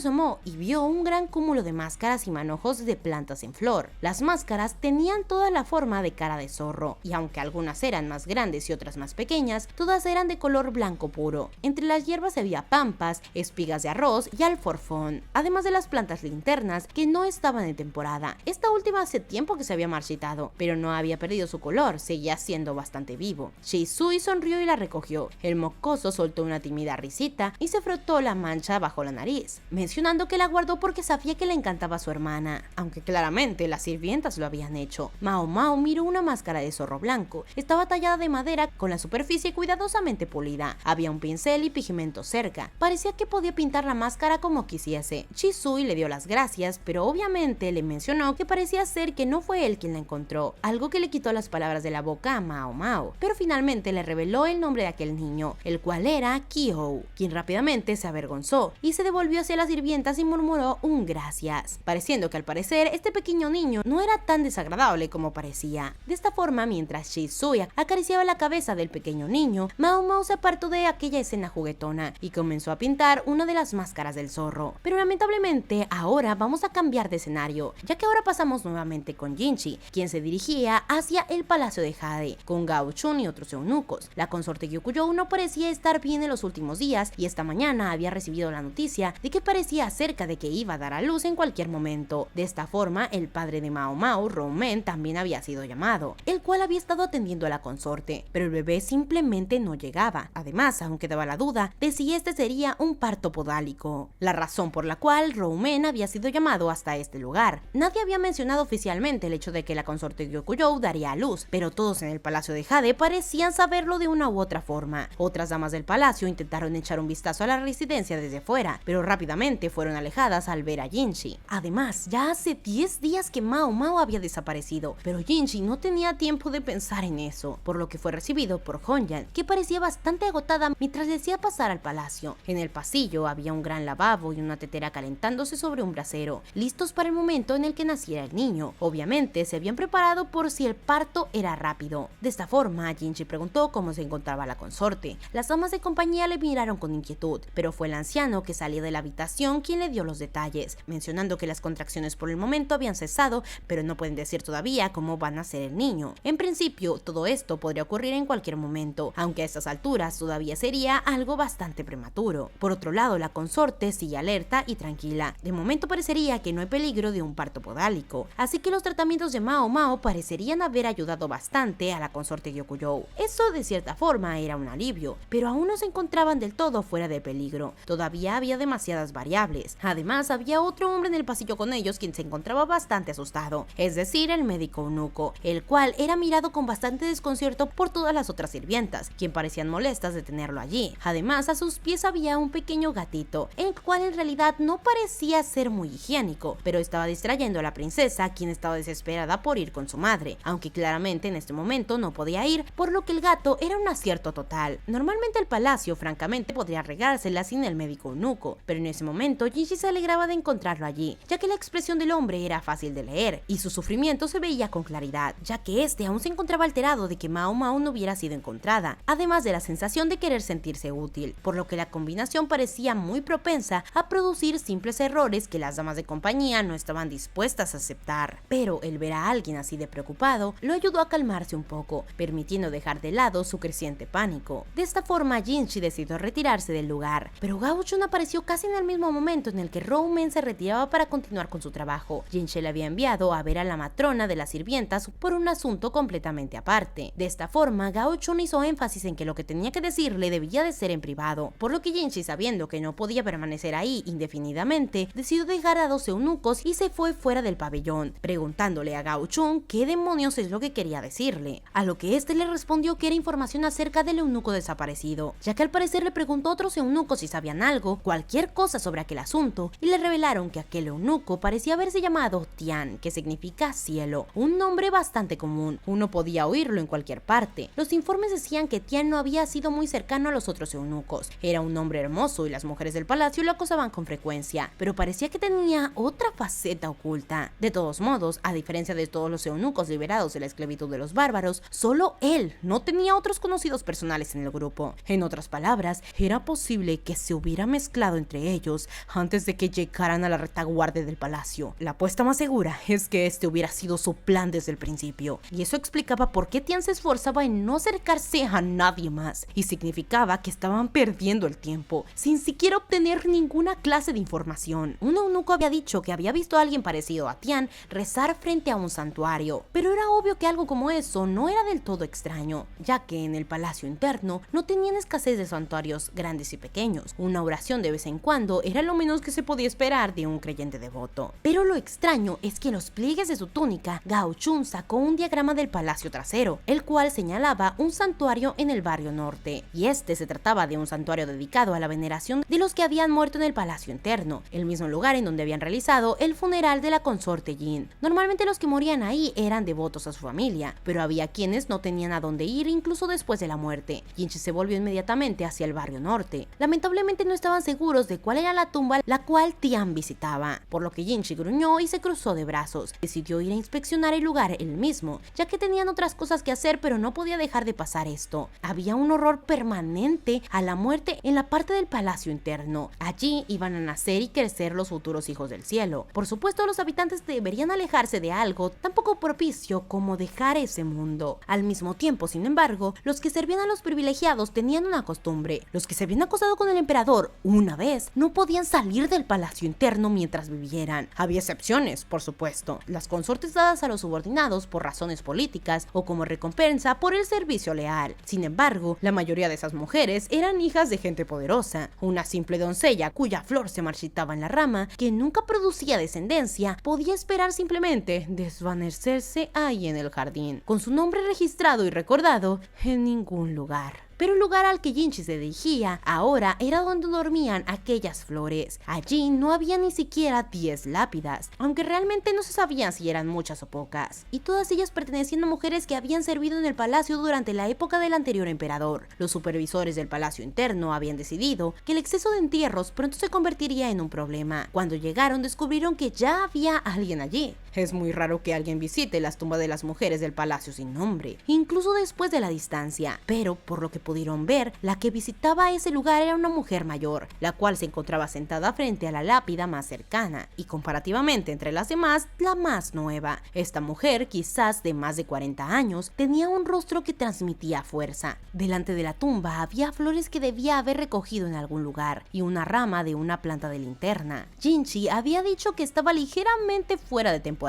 asomó y vio un gran cúmulo de máscaras y manojos de plantas en flor. Las máscaras tenían toda la forma de cara de zorro, y aunque algunas eran más grandes y otras más pequeñas, todas eran de color blanco puro. Entre las hierbas había pampas, espigas de arroz y alforfón, además de las plantas linternas que no estaban en temporada. Esta última hace tiempo que se había marchitado, pero no había perdido su color, seguía siendo bastante vivo. Shisui sonrió y la recogió. El mocoso soltó una tímida risita y se frotó la mancha bajo la nariz, mencionando que la guardó porque sabía que le encantaba a su hermana, aunque claramente las sirvientas lo habían hecho. Mao Mao miró una máscara de zorro blanco. Estaba tallada de madera con la superficie cuidadosamente pulida. Había un pincel y pigmento cerca. Parecía que podía pintar la máscara como quisiese. Chisui le dio las gracias, pero obviamente le mencionó que parecía ser que no fue él quien la encontró, algo que le quitó las palabras de la boca a Mao Mao. Pero finalmente le reveló el nombre de aquel niño, el cual era Kihou, quien rápidamente se avergonzó y se devolvió hacia las sirvientas y murmuró un gracias, pareciendo que al parecer este pequeño niño no era tan desagradable como parecía. De esta forma, mientras Shisui acariciaba la cabeza del pequeño niño, Mao Mao se apartó de aquella escena juguetona y comenzó a pintar una de las máscaras del zorro. Pero lamentablemente ahora vamos a cambiar de escenario, ya que ahora pasamos nuevamente con Jinchi, quien se dirigía hacia el Palacio de Jade, con Gao Chun y otros eunucos. La consorte Gyokujou no parecía estar bien en los últimos días y esta mañana había recibido la noticia de que parecía cerca de que iba a dar a luz en cualquier momento. De esta forma, el padre de Mao Mao, Roumen, también había sido llamado, el cual había estado atendiendo a la consorte, pero el bebé simplemente no llegaba. Además, aún quedaba la duda de si este sería un parto podálico, la razón por la cual Roumen había sido llamado hasta este lugar. Nadie había mencionado oficialmente el hecho de que la consorte Gyokujou daría a luz, pero todos en el Palacio de Jade parecían saberlo de una u otra forma. Otras damas del palacio intentaron echar un vistazo a la residencia desde fuera, pero rápidamente fueron alejadas al ver a Jinchi. Además, ya hace 10 días que Mao Mao había desaparecido, pero Jinchi no tenía tiempo de pensar en eso, por lo que fue recibido por Honyan, que parecía bastante agotada mientras le hacía pasar al palacio. En el pasillo había un gran lavabo y una tetera calentándose sobre un brasero, listos para el momento en el que naciera el niño. Obviamente se habían preparado por si el parto era rápido. De esta forma, Jinchi preguntó cómo se encontraba la consorte. Las damas de compañía le miraron con inquietud, pero fue el anciano que salía de la habitación quien le dio los detalles, mencionando que las contracciones por el momento habían cesado, pero no pueden decir todavía cómo van a ser el niño. En principio, todo esto podría ocurrir en cualquier momento, aunque a estas alturas todavía sería algo bastante prematuro. Por otro lado, la consorte sigue alerta y tranquila. De momento parecería que no hay peligro de un parto podálico, así que los tratamientos de Mao Mao parecerían haber ayudado bastante a la consorte Gyokujou. Eso de cierta forma era un alivio, pero aún no se encontraban del todo fuera de peligro. Todavía había demasiadas variables. Además, había otro hombre en el pasillo con ellos quien se encontraba bastante asustado, es decir, el médico eunuco, el cual era mirado con bastante desconcierto por todas las otras sirvientas, quien parecían molestas de tenerlo allí. Además, a sus pies había un pequeño gatito, el cual en realidad no parecía ser muy higiénico, pero estaba distrayendo a la princesa, quien estaba desesperada por ir con su madre, aunque claramente en este momento no podía ir, por lo que el gato era un acierto total. Normalmente el palacio francamente podría regársela sin el médico eunuco, pero en ese momento Jinchi se alegraba de encontrarlo allí, ya que la expresión del hombre era fácil de leer y su sufrimiento se veía con claridad, ya que este aún se encontraba alterado de que Mao Mao no hubiera sido encontrada, además de la sensación de querer sentirse útil, por lo que la combinación parecía muy propensa a producir simples errores que las damas de compañía no estaban dispuestas a aceptar. Pero el ver a alguien así de preocupado lo ayudó a calmarse un poco, permitiendo dejar de lado su creciente pánico. De esta forma, Jinchi decidió retirarse del lugar, pero Gao Chun apareció casi en el mismo momento en el que Roumen se retiraba para continuar con su trabajo. Jinchi le había enviado a ver a la matrona de las sirvientas por un asunto completamente aparte. De esta forma, Gao Chun hizo énfasis en que lo que tenía que decirle debía de ser en privado, por lo que Jinchi, sabiendo que no podía permanecer ahí indefinidamente, decidió dejar a 2 eunucos y se fue fuera del pabellón, preguntándole a Gao Chun qué demonios es lo que quería decirle, a lo que este le respondió que era información acerca del eunuco desaparecido, ya que al parecer le preguntó a otros eunucos si sabían algo, cualquier cosa sobre aquel asunto, y le revelaron que aquel eunuco parecía haberse llamado Tian, que significa cielo, un nombre bastante común, uno podía oírlo en cualquier parte. Los informes decían que Tian no había sido muy cercano a los otros eunucos, era un hombre hermoso y las mujeres del palacio lo acosaban con frecuencia, pero parecía que tenía otra faceta oculta. De todos modos, a diferencia de todos los eunucos liberados de la esclavitud de los bárbaros, solo él no tenía otros conocidos personales en el grupo. En otras palabras, era posible que se hubiera mezclado entre ellos antes de que llegaran a la retaguardia del palacio. La apuesta más segura es que este hubiera sido su plan desde el principio, y eso explicaba por qué Tian se esforzaba en no acercarse a nadie más, y significaba que estaban perdiendo el tiempo, sin siquiera obtener ninguna clase de información. Un eunuco había dicho que había visto a alguien parecido a Tian rezar frente a un santuario, pero era obvio que algo como eso no era del todo extraño, ya que en el palacio interno no tenían escasez de santuarios grandes y pequeños. Una oración de vez en cuando era lo menos que se podía esperar de un creyente devoto. Pero lo extraño es que en los pliegues de su túnica, Gao Chun sacó un diagrama del palacio trasero, el cual señalaba un santuario en el barrio norte, y este se trataba de un santuario dedicado a la veneración de los que habían muerto en el palacio interno, el mismo lugar en donde habían realizado el funeral de la consorte Jin. Normalmente los que morían ahí eran devotos a su familia, pero había quienes no tenían a dónde ir incluso después de la muerte. Jinchi se volvió inmediatamente hacia el barrio norte. Lamentablemente no estaban seguros de cuál era la tumba la cual Tian visitaba, por lo que Jinchi gruñó y se cruzó de brazos. Decidió ir a inspeccionar el lugar él mismo, ya que tenían otras cosas que hacer, pero no podía dejar de pasar esto. Había un horror permanente a la muerte en la parte del palacio interno. Allí iban a nacer y crecer los futuros hijos del cielo. Por supuesto, los habitantes deberían alejarse de algo tan poco propicio como dejar ese mundo. Al mismo tiempo, sin embargo, los que servían a los privilegiados tenían una costumbre. Los que se habían acostado con el emperador una vez no podían salir del palacio interno mientras vivieran. Había excepciones, por supuesto. Las consortes dadas a los subordinados por razones políticas o como recompensa por el servicio leal. Sin embargo, la mayoría de esas mujeres eran hijas de gente poderosa. Una simple doncella cuya flor se marchitaba en la rama, que nunca producía descendencia, podía esperar simplemente desvanecerse ahí en el jardín, con su nombre registrado y recordado en ningún lugar. Pero el lugar al que Jinchi se dirigía ahora era donde dormían aquellas flores. Allí no había ni siquiera 10 lápidas, aunque realmente no se sabía si eran muchas o pocas, y todas ellas pertenecían a mujeres que habían servido en el palacio durante la época del anterior emperador. Los supervisores del palacio interno habían decidido que el exceso de entierros pronto se convertiría en un problema. Cuando llegaron, descubrieron que ya había alguien allí. Es muy raro que alguien visite las tumbas de las mujeres del palacio sin nombre, incluso después de la distancia, pero por lo que pudieron ver, la que visitaba ese lugar era una mujer mayor, la cual se encontraba sentada frente a la lápida más cercana, y comparativamente entre las demás, la más nueva. Esta mujer, quizás de más de 40 años, tenía un rostro que transmitía fuerza. Delante de la tumba había flores que debía haber recogido en algún lugar, y una rama de una planta de linterna. Jinchi había dicho que estaba ligeramente fuera de temporada.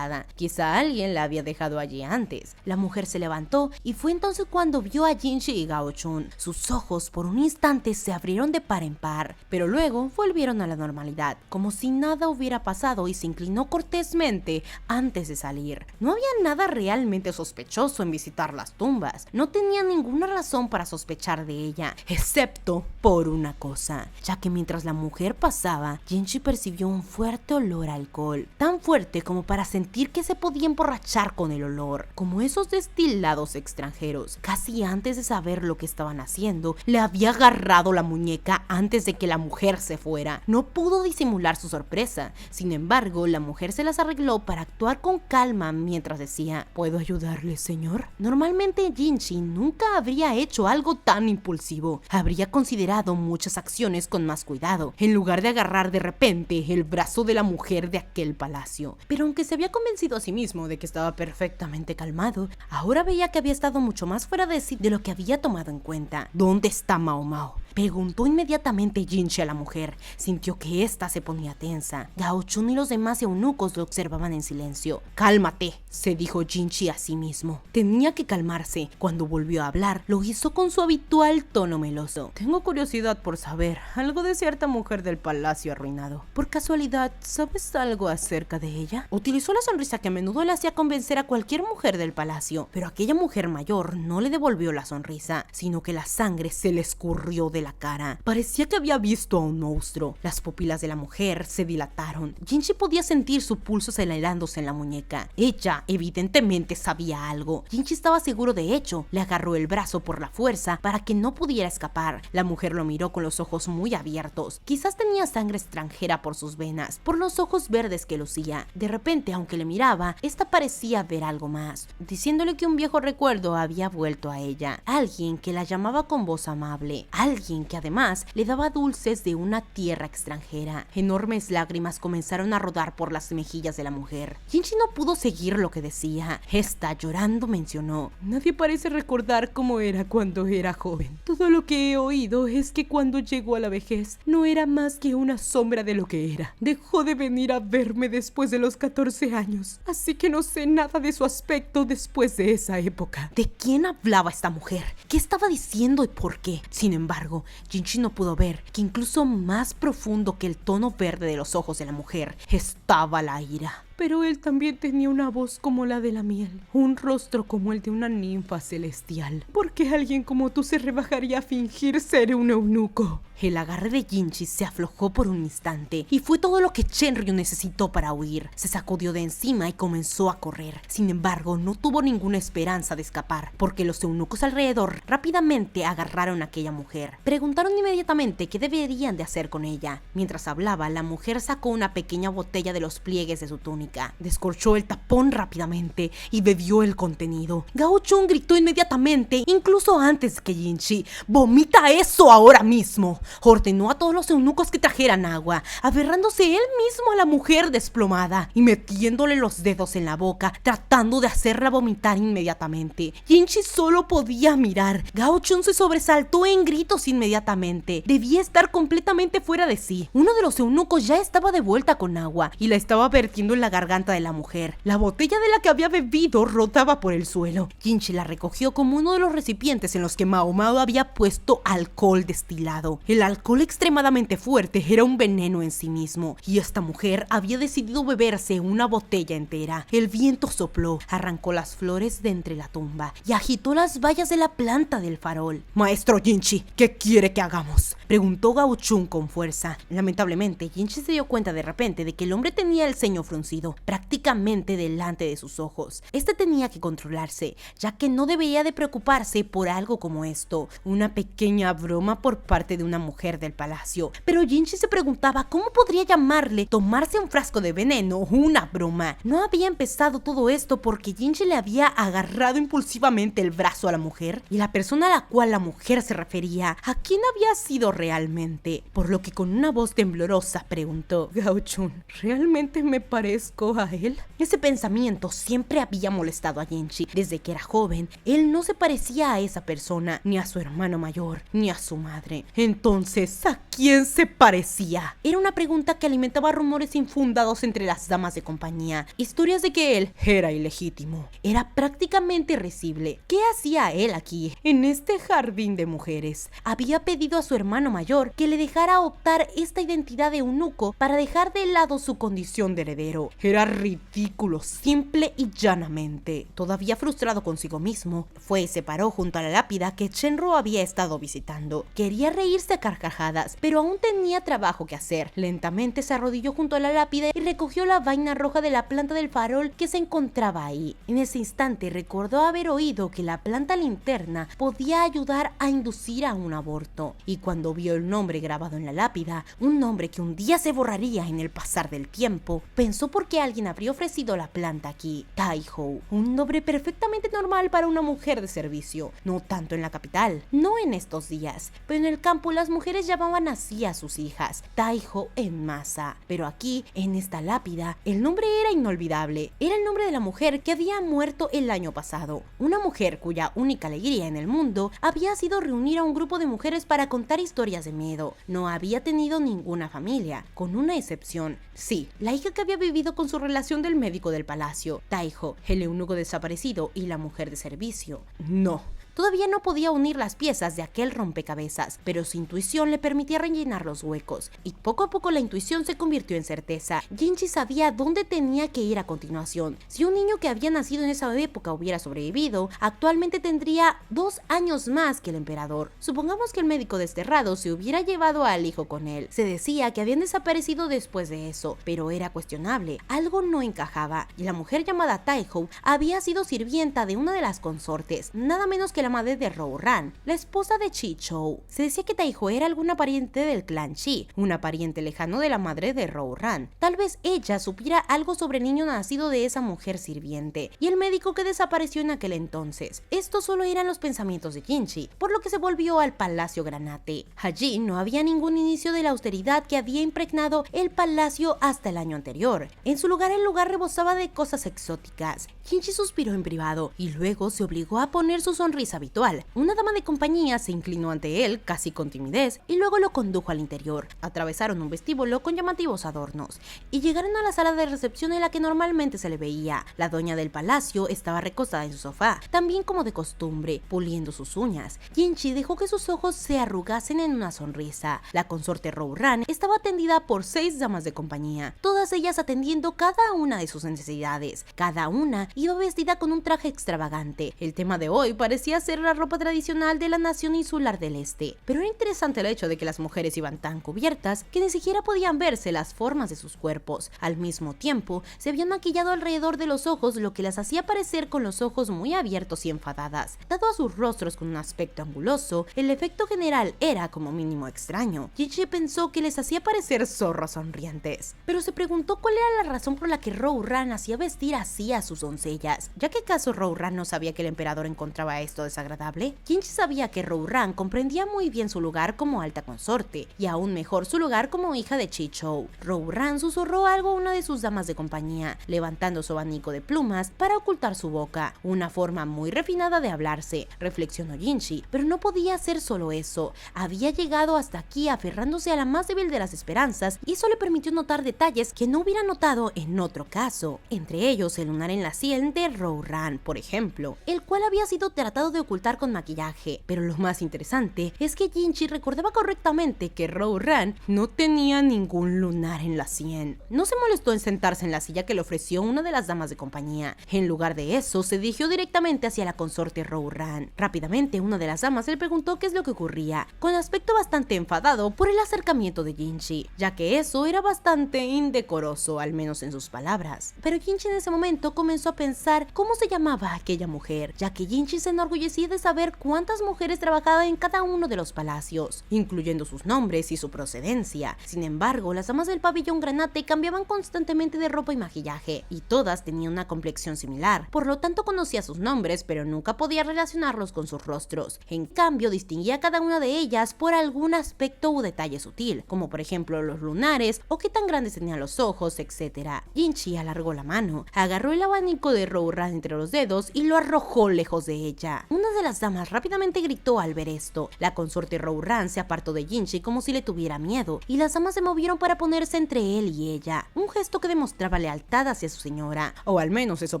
Quizá alguien la había dejado allí antes. La mujer se levantó y fue entonces cuando vio a Jinchi y Gao Chun. Sus ojos por un instante se abrieron de par en par, pero luego volvieron a la normalidad, como si nada hubiera pasado, y se inclinó cortésmente antes de salir. No había nada realmente sospechoso en visitar las tumbas. No tenía ninguna razón para sospechar de ella, excepto por una cosa, ya que mientras la mujer pasaba, Jinchi percibió un fuerte olor a alcohol, tan fuerte como para sentir que se podía emborrachar con el olor, como esos destilados extranjeros. Casi antes de saber lo que estaban haciendo, le había agarrado la muñeca antes de que la mujer se fuera. No pudo disimular su sorpresa. Sin embargo, la mujer se las arregló para actuar con calma mientras decía: ¿puedo ayudarle, señor? Normalmente Jinchi nunca habría hecho algo tan impulsivo. Habría considerado muchas acciones con más cuidado, en lugar de agarrar de repente el brazo de la mujer de aquel palacio. Pero aunque se había convencido a sí mismo de que estaba perfectamente calmado, ahora veía que había estado mucho más fuera de sí de lo que había tomado en cuenta. ¿Dónde está Mao Mao? Preguntó inmediatamente Jinchi a la mujer. Sintió que ésta se ponía tensa. Gao Chun y los demás eunucos lo observaban en silencio. «Cálmate», se dijo Jinchi a sí mismo. Tenía que calmarse. Cuando volvió a hablar, lo hizo con su habitual tono meloso. «Tengo curiosidad por saber algo de cierta mujer del palacio arruinado. Por casualidad, ¿sabes algo acerca de ella?» Utilizó la sonrisa que a menudo le hacía convencer a cualquier mujer del palacio, pero aquella mujer mayor no le devolvió la sonrisa, sino que la sangre se le escurrió de la cara. Parecía que había visto a un monstruo. Las pupilas de la mujer se dilataron. Jinchi podía sentir su pulso acelerándose en la muñeca. Ella evidentemente sabía algo. Jinchi estaba seguro de ello. Le agarró el brazo por la fuerza para que no pudiera escapar. La mujer lo miró con los ojos muy abiertos. Quizás tenía sangre extranjera por sus venas, por los ojos verdes que lucía. De repente, aunque le miraba, esta parecía ver algo más, diciéndole que un viejo recuerdo había vuelto a ella. Alguien que la llamaba con voz amable. Alguien que además le daba dulces de una tierra extranjera. Enormes lágrimas comenzaron a rodar por las mejillas de la mujer. Jinchi no pudo seguir lo que decía. Esta, llorando, mencionó: «Nadie parece recordar cómo era cuando era joven. Todo lo que he oído es que cuando llegó a la vejez no era más que una sombra de lo que era. Dejó de venir a verme después de los 14 años, así que no sé nada de su aspecto después de esa época». ¿De quién hablaba esta mujer? ¿Qué estaba diciendo y por qué? Sin embargo, Jinchi no pudo ver que incluso más profundo que el tono verde de los ojos de la mujer estaba la ira. Pero él también tenía una voz como la de la miel, un rostro como el de una ninfa celestial. ¿Por qué alguien como tú se rebajaría a fingir ser un eunuco? El agarre de Jinchi se aflojó por un instante y fue todo lo que Shenryu necesitó para huir. Se sacudió de encima y comenzó a correr. Sin embargo, no tuvo ninguna esperanza de escapar, porque los eunucos alrededor rápidamente agarraron a aquella mujer. Preguntaron inmediatamente qué deberían de hacer con ella. Mientras hablaba, la mujer sacó una pequeña botella de los pliegues de su túnica. Descorchó el tapón rápidamente y bebió el contenido. Gao Chun gritó inmediatamente, incluso antes que Jinchi: «¡Vomita eso ahora mismo!». Ordenó a todos los eunucos que trajeran agua, aferrándose él mismo a la mujer desplomada y metiéndole los dedos en la boca, tratando de hacerla vomitar inmediatamente. Jinchi solo podía mirar. Gao Chun se sobresaltó en gritos inmediatamente. Debía estar completamente fuera de sí. Uno de los eunucos ya estaba de vuelta con agua y la estaba vertiendo en la garganta de la mujer. La botella de la que había bebido rotaba por el suelo. Jinchi la recogió como uno de los recipientes en los que Mao Mao había puesto alcohol destilado. El alcohol extremadamente fuerte era un veneno en sí mismo, y esta mujer había decidido beberse una botella entera. El viento sopló, arrancó las flores de entre la tumba y agitó las vallas de la planta del farol. «Maestro Jinchi, ¿qué quiere que hagamos?», preguntó Gao Chun con fuerza. Lamentablemente, Jinchi se dio cuenta de repente de que el hombre tenía el ceño fruncido, prácticamente delante de sus ojos. Este tenía que controlarse, ya que no debería de preocuparse por algo como esto, una pequeña broma por parte de una mujer del palacio. Pero Jinchi se preguntaba cómo podría llamarle tomarse un frasco de veneno una broma. No había empezado todo esto porque Jinchi le había agarrado impulsivamente el brazo a la mujer, y la persona a la cual la mujer se refería, ¿a quién había sido realmente? Por lo que con una voz temblorosa preguntó: «Gao Chun, ¿realmente me parezco a él?». Ese pensamiento siempre había molestado a Jinchi. Desde que era joven, él no se parecía a esa persona, ni a su hermano mayor, ni a su madre. Entonces, ¿a quién se parecía? Era una pregunta que alimentaba rumores infundados entre las damas de compañía. Historias de que él era ilegítimo. Era prácticamente risible. ¿Qué hacía él aquí, en este jardín de mujeres? Había pedido a su hermano mayor que le dejara optar esta identidad de eunuco para dejar de lado su condición de heredero. Era ridículo, simple y llanamente. Todavía frustrado consigo mismo, fue y se paró junto a la lápida que Shenryu había estado visitando. Quería reírse a carcajadas, pero aún tenía trabajo que hacer. Lentamente se arrodilló junto a la lápida y recogió la vaina roja de la planta del farol que se encontraba ahí. En ese instante recordó haber oído que la planta linterna podía ayudar a inducir a un aborto, y cuando vio el nombre grabado en la lápida, un nombre que un día se borraría en el pasar del tiempo, pensó por qué que alguien habría ofrecido la planta aquí. Tai-ho, un nombre perfectamente normal para una mujer de servicio, no tanto en la capital, no en estos días, pero en el campo las mujeres llamaban así a sus hijas, Tai-ho en masa. Pero aquí, en esta lápida, el nombre era inolvidable. Era el nombre de la mujer que había muerto el año pasado, una mujer cuya única alegría en el mundo había sido reunir a un grupo de mujeres para contar historias de miedo. No había tenido ninguna familia, con una excepción. Sí, la hija que había vivido con su relación del médico del palacio, Tai-ho, el eunuco desaparecido y la mujer de servicio. No. Todavía no podía unir las piezas de aquel rompecabezas, pero su intuición le permitía rellenar los huecos, y poco a poco la intuición se convirtió en certeza. Jinchi sabía dónde tenía que ir a continuación. Si un niño que había nacido en esa época hubiera sobrevivido, actualmente tendría 2 años más que el emperador. Supongamos que el médico desterrado se hubiera llevado al hijo con él. Se decía que habían desaparecido después de eso, pero era cuestionable. Algo no encajaba, y la mujer llamada Tai-ho había sido sirvienta de una de las consortes, nada menos que la madre de Rou-ran, la esposa de Chi-chou. Se decía que Tai-ho era alguna pariente del clan Chi, una pariente lejano de la madre de Rou-ran. Tal vez ella supiera algo sobre el niño nacido de esa mujer sirviente y el médico que desapareció en aquel entonces. Estos solo eran los pensamientos de Jinchi, por lo que se volvió al Palacio Granate. Allí no había ningún inicio de la austeridad que había impregnado el palacio hasta el año anterior. En su lugar, el lugar rebosaba de cosas exóticas. Jinchi suspiró en privado y luego se obligó a poner su sonrisa habitual. Una dama de compañía se inclinó ante él, casi con timidez, y luego lo condujo al interior. Atravesaron un vestíbulo con llamativos adornos y llegaron a la sala de recepción en la que normalmente se le veía. La dueña del palacio estaba recostada en su sofá, también como de costumbre, puliendo sus uñas. Jinchi dejó que sus ojos se arrugasen en una sonrisa. La consorte Rou-ran estaba atendida por 6 damas de compañía, todas ellas atendiendo cada una de sus necesidades. Cada una iba vestida con un traje extravagante. El tema de hoy parecía ser la ropa tradicional de la nación insular del este, pero era interesante el hecho de que las mujeres iban tan cubiertas que ni siquiera podían verse las formas de sus cuerpos. Al mismo tiempo, se habían maquillado alrededor de los ojos, lo que las hacía parecer con los ojos muy abiertos y enfadadas. Dado a sus rostros con un aspecto anguloso, el efecto general era como mínimo extraño. Jinchi pensó que les hacía parecer zorros sonrientes, pero se preguntó cuál era la razón por la que Rou-ran hacía vestir así a sus doncellas. ¿Ya que acaso Rou-ran no sabía que el emperador encontraba esto desagradable? Jinchi sabía que Rou-ran comprendía muy bien su lugar como alta consorte, y aún mejor su lugar como hija de Chi-chou. Rou-ran susurró algo a una de sus damas de compañía, levantando su abanico de plumas para ocultar su boca, una forma muy refinada de hablarse, reflexionó Jinchi, pero no podía hacer solo eso. Había llegado hasta aquí aferrándose a la más débil de las esperanzas, y eso le permitió notar detalles que no hubiera notado en otro caso, entre ellos el lunar en la sien de Rou-ran, por ejemplo, el cual había sido tratado de ocultar con maquillaje. Pero lo más interesante es que Jinchi recordaba correctamente que Rou-ran no tenía ningún lunar en la sien. No se molestó en sentarse en la silla que le ofreció una de las damas de compañía. En lugar de eso, se dirigió directamente hacia la consorte Rou-ran. Rápidamente, una de las damas le preguntó qué es lo que ocurría, con aspecto bastante enfadado por el acercamiento de Jinchi, ya que eso era bastante indecoroso, al menos en sus palabras. Pero Jinchi en ese momento comenzó a pensar cómo se llamaba aquella mujer, ya que Jinchi se enorgullecía de saber cuántas mujeres trabajaban en cada uno de los palacios, incluyendo sus nombres y su procedencia. Sin embargo, las damas del pabellón Granate cambiaban constantemente de ropa y maquillaje, y todas tenían una complexión similar. Por lo tanto, conocía sus nombres, pero nunca podía relacionarlos con sus rostros. En cambio, distinguía a cada una de ellas por algún aspecto u detalle sutil, como por ejemplo los lunares o qué tan grandes tenían los ojos, etc. Jinchi alargó la mano, agarró el abanico de Rou-ran entre los dedos y lo arrojó lejos de ella. Una de las damas rápidamente gritó al ver esto. La consorte Rou-ran se apartó de Jinchi como si le tuviera miedo, y las damas se movieron para ponerse entre él y ella, un gesto que demostraba lealtad hacia su señora, o al menos eso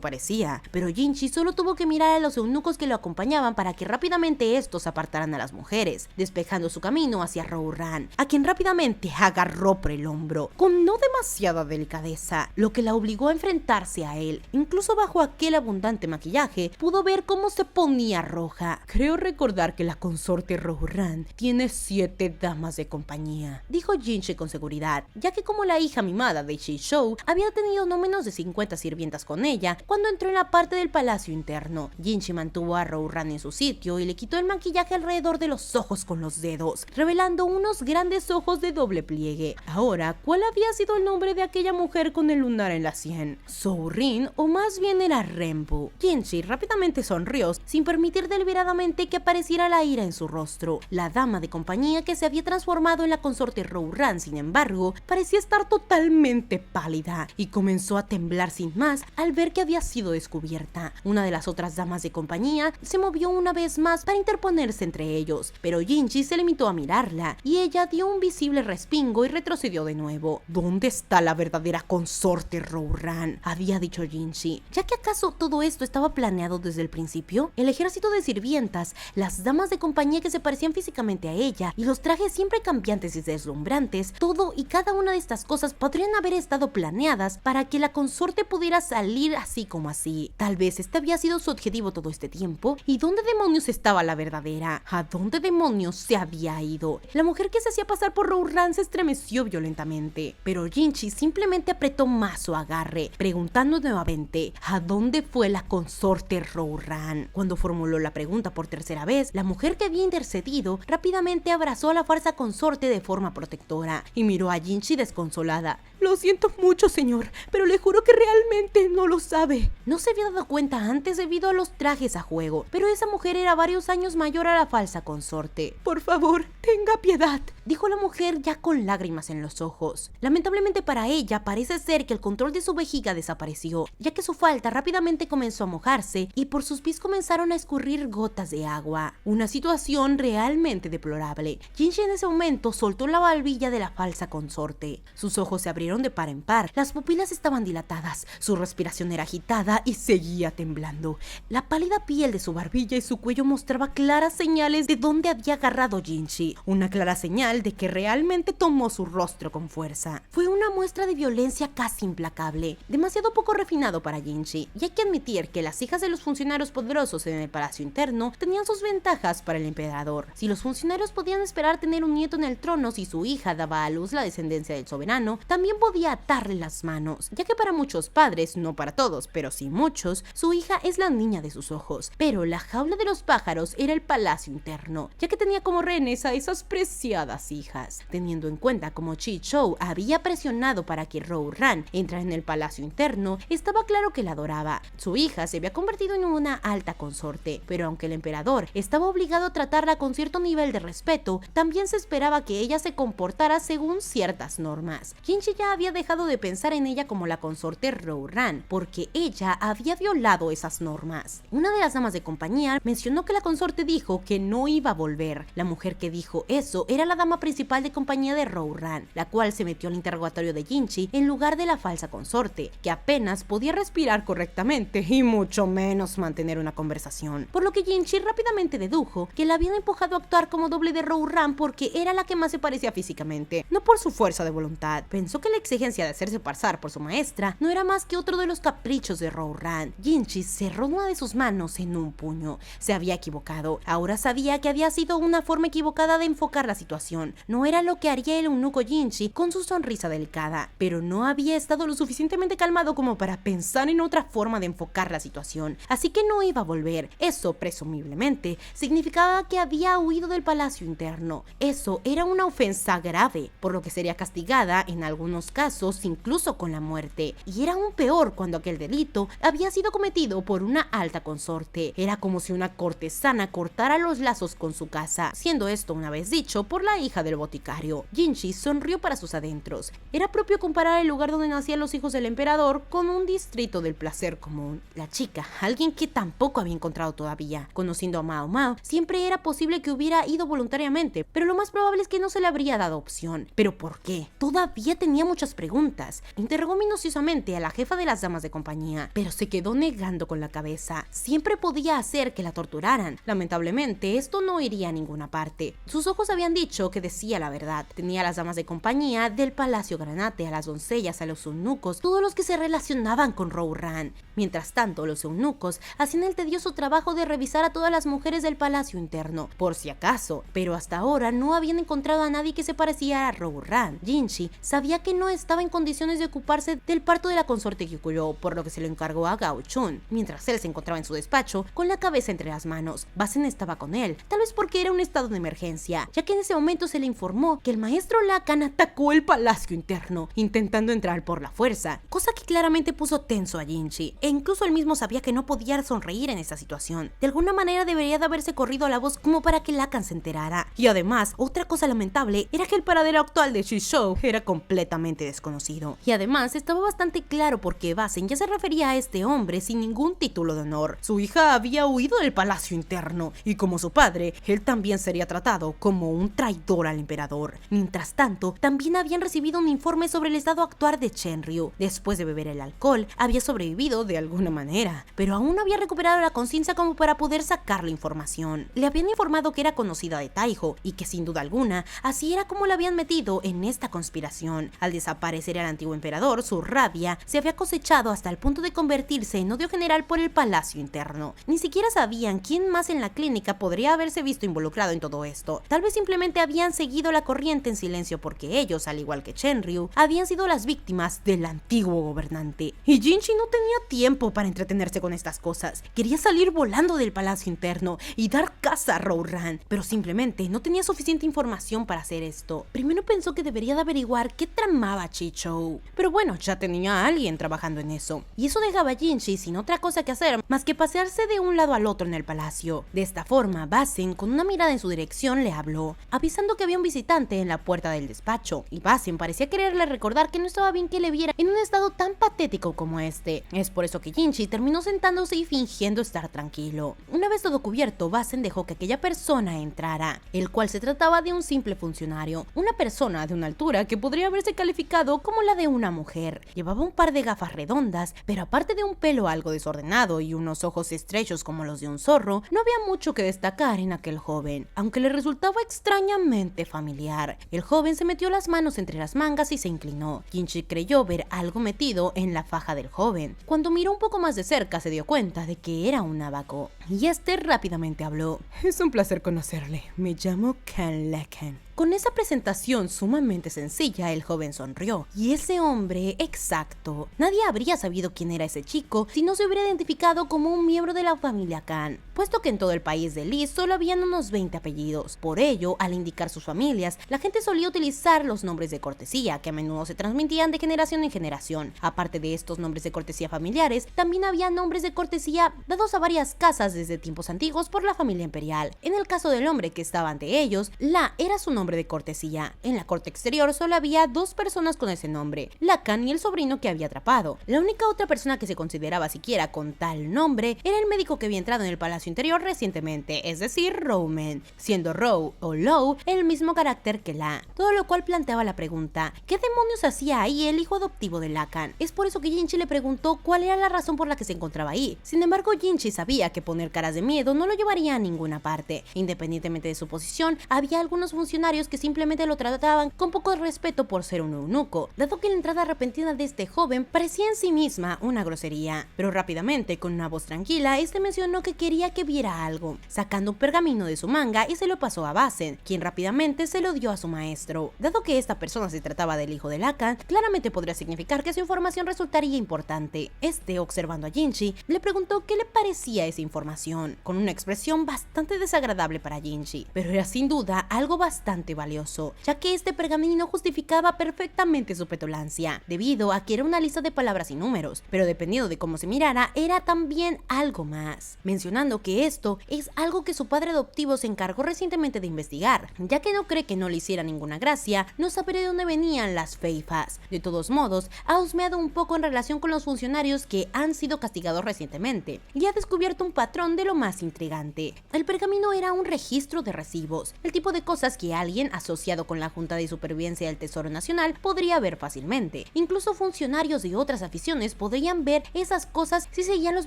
parecía. Pero Jinchi solo tuvo que mirar a los eunucos que lo acompañaban para que rápidamente estos apartaran a las mujeres, despejando su camino hacia Rou-ran, a quien rápidamente agarró por el hombro, con no demasiada delicadeza, lo que la obligó a enfrentarse a él. Incluso bajo aquel abundante maquillaje, pudo ver cómo se ponía roja. Creo recordar que la consorte Rohurran tiene 7 damas de compañía, dijo Jinchi con seguridad, ya que como la hija mimada de Shi-Shou había tenido no menos de 50 sirvientas con ella cuando entró en la parte del palacio interno. Jinchi mantuvo a Rohurran en su sitio y le quitó el maquillaje alrededor de los ojos con los dedos, revelando unos grandes ojos de doble pliegue. Ahora, ¿cuál había sido el nombre de aquella mujer con el lunar en la sien? Sourin, o más bien era Renbu. Jinchi rápidamente sonrió sin permitir deliberadamente que apareciera la ira en su rostro. La dama de compañía que se había transformado en la consorte Rohurran, sin embargo, parecía estar totalmente pálida y comenzó a temblar sin más al ver que había sido descubierta. Una de las otras damas de compañía se movió una vez más para interponerse entre ellos, pero Jinchi se limitó a mirarla y ella dio un visible respingo y retrocedió de nuevo. ¿Dónde está la verdadera consorte Rohurran?, había dicho Jinchi. ¿Ya que acaso todo esto estaba planeado desde el principio? El ejército de sirvientas, las damas de compañía que se parecían físicamente a ella y los trajes siempre cambiantes y deslumbrantes, todo y cada una de estas cosas podrían haber estado planeadas para que la consorte pudiera salir así como así. Tal vez este había sido su objetivo todo este tiempo. ¿Y dónde demonios estaba la verdadera? ¿A dónde demonios se había ido? La mujer que se hacía pasar por Rohurran se estremeció violentamente, pero Jinchi simplemente apretó más su agarre, preguntando nuevamente ¿a dónde fue la consorte Rohurran? Cuando formuló la pregunta por tercera vez, la mujer que había intercedido rápidamente abrazó a la falsa consorte de forma protectora y miró a Jinchi desconsolada. Lo siento mucho, señor, pero le juro que realmente no lo sabe. No se había dado cuenta antes debido a los trajes a juego, pero esa mujer era varios años mayor a la falsa consorte. Por favor, tenga piedad, dijo la mujer ya con lágrimas en los ojos. Lamentablemente para ella parece ser que el control de su vejiga desapareció, ya que su falda rápidamente comenzó a mojarse y por sus pies comenzaron a escurrir gotas de agua. Una situación realmente deplorable. Jinchi en ese momento soltó la barbilla de la falsa consorte. Sus ojos se abrieron de par en par, las pupilas estaban dilatadas, su respiración era agitada y seguía temblando. La pálida piel de su barbilla y su cuello mostraba claras señales de dónde había agarrado Jinchi, una clara señal de que realmente tomó su rostro con fuerza. Fue una muestra de violencia casi implacable, demasiado poco refinado para Jinchi, y hay que admitir que las hijas de los funcionarios poderosos en el palacio interno tenían sus ventajas para el emperador. Si los funcionarios podían esperar tener un nieto en el trono si su hija daba a luz la descendencia del soberano, también podía atarle las manos, ya que para muchos padres, no para todos, pero sí muchos, su hija es la niña de sus ojos. Pero la jaula de los pájaros era el palacio interno, ya que tenía como rehenes a esas preciadas hijas. Teniendo en cuenta cómo Shi-Shou había presionado para que Rohurran entrara en el palacio interno, estaba claro que la adoraba. Su hija se había convertido en una alta consorte, pero aunque el emperador estaba obligado a tratarla con cierto nivel de respeto, también se esperaba que ella se comportara según ciertas normas. Jinchi ya había dejado de pensar en ella como la consorte Rohurran, porque ella había violado esas normas. Una de las damas de compañía mencionó que la consorte dijo que no iba a volver. La mujer que dijo eso era la dama principal de compañía de Rohurran, la cual se metió al interrogatorio de Jinchi en lugar de la falsa consorte, que apenas podía respirar correctamente y mucho menos mantener una conversación. Por lo que Jinchi rápidamente dedujo que la habían empujado a actuar como doble de Rohurran porque era la que más se parecía físicamente, no por su fuerza de voluntad. Pensó que la exigencia de hacerse pasar por su maestra no era más que otro de los caprichos de Rohurran. Jinchi cerró una de sus manos en un puño. Se había equivocado. Ahora sabía que había sido una forma equivocada de enfocar la situación. No era lo que haría el eunuco Jinchi con su sonrisa delicada, pero no había estado lo suficientemente calmado como para pensar en otra forma de enfocar la situación, así que no iba a volver. Eso, presumiblemente, significaba que había huido del palacio interno. Eso era una ofensa grave, por lo que sería castigada en algunos casos incluso con la muerte. Y era aún peor cuando aquel delito había sido cometido por una alta consorte. Era como si una cortesana cortara los lazos con su casa, siendo esto una vez dicho por la hija del boticario. Jinchi sonrió para sus adentros. Era propio comparar el lugar donde nacían los hijos del emperador con un distrito del placer común. La chica, alguien que tampoco había encontrado todavía. Conociendo a Mao Mao, siempre era posible que hubiera ido voluntariamente, pero lo más probable es que no se le habría dado opción. ¿Pero por qué? Todavía tenía muchas preguntas. Interrogó minuciosamente a la jefa de las damas de compañía, pero se quedó negando con la cabeza. Siempre podía hacer que la torturaran. Lamentablemente, esto no iría a ninguna parte. Sus ojos habían dicho que decía la verdad. Tenía a las damas de compañía del Palacio Granate, a las doncellas, a los eunucos, todos los que se relacionaban con Ran. Mientras tanto, los eunucos hacían el tedioso trabajo de revisar a todas las mujeres del palacio interno, por si acaso, pero hasta ahora no habían encontrado a nadie que se pareciera a Ran. Jinchi sabía que no estaba en condiciones de ocuparse del parto de la consorte Kikuyo, por lo que se lo encargó a Gao Chun. Mientras él se encontraba en su despacho, con la cabeza entre las manos, Basen estaba con él, tal vez porque era un estado de emergencia, ya que en ese momento se le informó que el maestro Lacan atacó el palacio interno, intentando entrar por la fuerza, cosa que claramente puso tenso a Jinchi, e incluso él mismo sabía que no podía sonreír en esa situación. De alguna manera debería de haberse corrido a la voz como para que Lacan se enterara. Y además, otra cosa lamentable era que el paradero actual de Shishou era completamente desconocido. Y además, estaba bastante claro por qué Basen ya se refería a este hombre sin ningún título de honor. Su hija había huido del palacio interno, y como su padre, él también sería tratado como un traidor al emperador. Mientras tanto, también habían recibido un informe sobre el estado actual de Chenryu. Después de beber el alcohol, había sobrevivido de alguna manera, pero aún no había recuperado la conciencia como para poder sacar la información. Le habían informado que era conocida de Taiho, y que sin duda alguna, así era como la habían metido en esta conspiración. Al desaparecer el antiguo emperador, su rabia se había cosechado hasta el punto de convertirse en odio general por el palacio interno. Ni siquiera sabían quién más en la clínica podría haberse visto involucrado en todo esto. Tal vez simplemente habían seguido la corriente en silencio porque ellos, al igual que Chenryu, habían sido las víctimas del antiguo gobernante. Y Jinchi no tenía tiempo para entretenerse con estas cosas. Quería salir volando del palacio interno y dar caza a Ran, pero simplemente no tenía suficiente información para hacer esto. Primero pensó que debería de averiguar qué tramaba Chichou, pero bueno, ya tenía a alguien trabajando en eso, y eso dejaba a Jinchi sin otra cosa que hacer más que pasearse de un lado al otro en el palacio. De esta forma, Basen, con una mirada en su dirección, le habló, avisando que había un visitante en la puerta del despacho, y Basen parecía quererle recordar que no estaba bien que le viera en un estado tan patético como este. Es por eso que Jinchi terminó sentándose y fingiendo estar tranquilo. Una vez todo cubierto, Basen dejó que aquella persona entrara, el cual se trataba de un simple funcionario, una persona de una altura que podría haberse calificado como la de una mujer. Llevaba un par de gafas redondas, pero aparte de un pelo algo desordenado y unos ojos estrechos como los de un zorro, no había mucho que destacar en aquel joven, aunque le resultaba extrañamente familiar. El joven se metió las manos entre las mangas y se inclinó. Jinchi creyó ver algo metido en la faja del joven. Cuando miró un poco más de cerca se dio cuenta de que era un abaco, y este rápidamente habló. Es un placer conocerle, me llamo Kan Lacan. Con esa presentación sumamente sencilla, el joven sonrió. Y ese hombre, exacto. Nadie habría sabido quién era ese chico si no se hubiera identificado como un miembro de la familia Kan, puesto que en todo el país de Lee solo habían unos 20 apellidos. Por ello, al indicar sus familias, la gente solía utilizar los nombres de cortesía, que a menudo se transmitían de generación en generación. Aparte de estos nombres de cortesía familiares, también había nombres de cortesía dados a varias casas desde tiempos antiguos por la familia imperial. En el caso del hombre que estaba ante ellos, La era su nombre de cortesía. En la corte exterior solo había dos personas con ese nombre, Lacan y el sobrino que había atrapado. La única otra persona que se consideraba siquiera con tal nombre era el médico que había entrado en el palacio interior recientemente, es decir, Roumen, siendo Rou o Lou el mismo carácter que La, todo lo cual planteaba la pregunta, ¿qué demonios hacía ahí el hijo adoptivo de Lacan? Es por eso que Jinchi le preguntó cuál era la razón por la que se encontraba ahí. Sin embargo, Jinchi sabía que poner caras de miedo no lo llevaría a ninguna parte. Independientemente de su posición, había algunos funcionarios que simplemente lo trataban con poco respeto por ser un eunuco, dado que la entrada repentina de este joven parecía en sí misma una grosería. Pero rápidamente, con una voz tranquila, este mencionó que quería que viera algo, sacando un pergamino de su manga y se lo pasó a Basen, quien rápidamente se lo dio a su maestro. Dado que esta persona se trataba del hijo de Lacan, claramente podría significar que su información resultaría importante. Este, observando a Jinchi, le preguntó qué le parecía esa información, con una expresión bastante desagradable para Jinchi, pero era sin duda algo bastante valioso, ya que este pergamino justificaba perfectamente su petulancia, debido a que era una lista de palabras y números, pero dependiendo de cómo se mirara, era también algo más, mencionando que esto es algo que su padre adoptivo se encargó recientemente de investigar, ya que no cree que no le hiciera ninguna gracia no saber de dónde venían las feifas. De todos modos, ha husmeado un poco en relación con los funcionarios que han sido castigados recientemente, y ha descubierto un patrón de lo más intrigante. El pergamino era un registro de recibos, el tipo de cosas que alguien alguien asociado con la Junta de Supervivencia del Tesoro Nacional podría ver fácilmente. Incluso funcionarios de otras aficiones podrían ver esas cosas si seguían los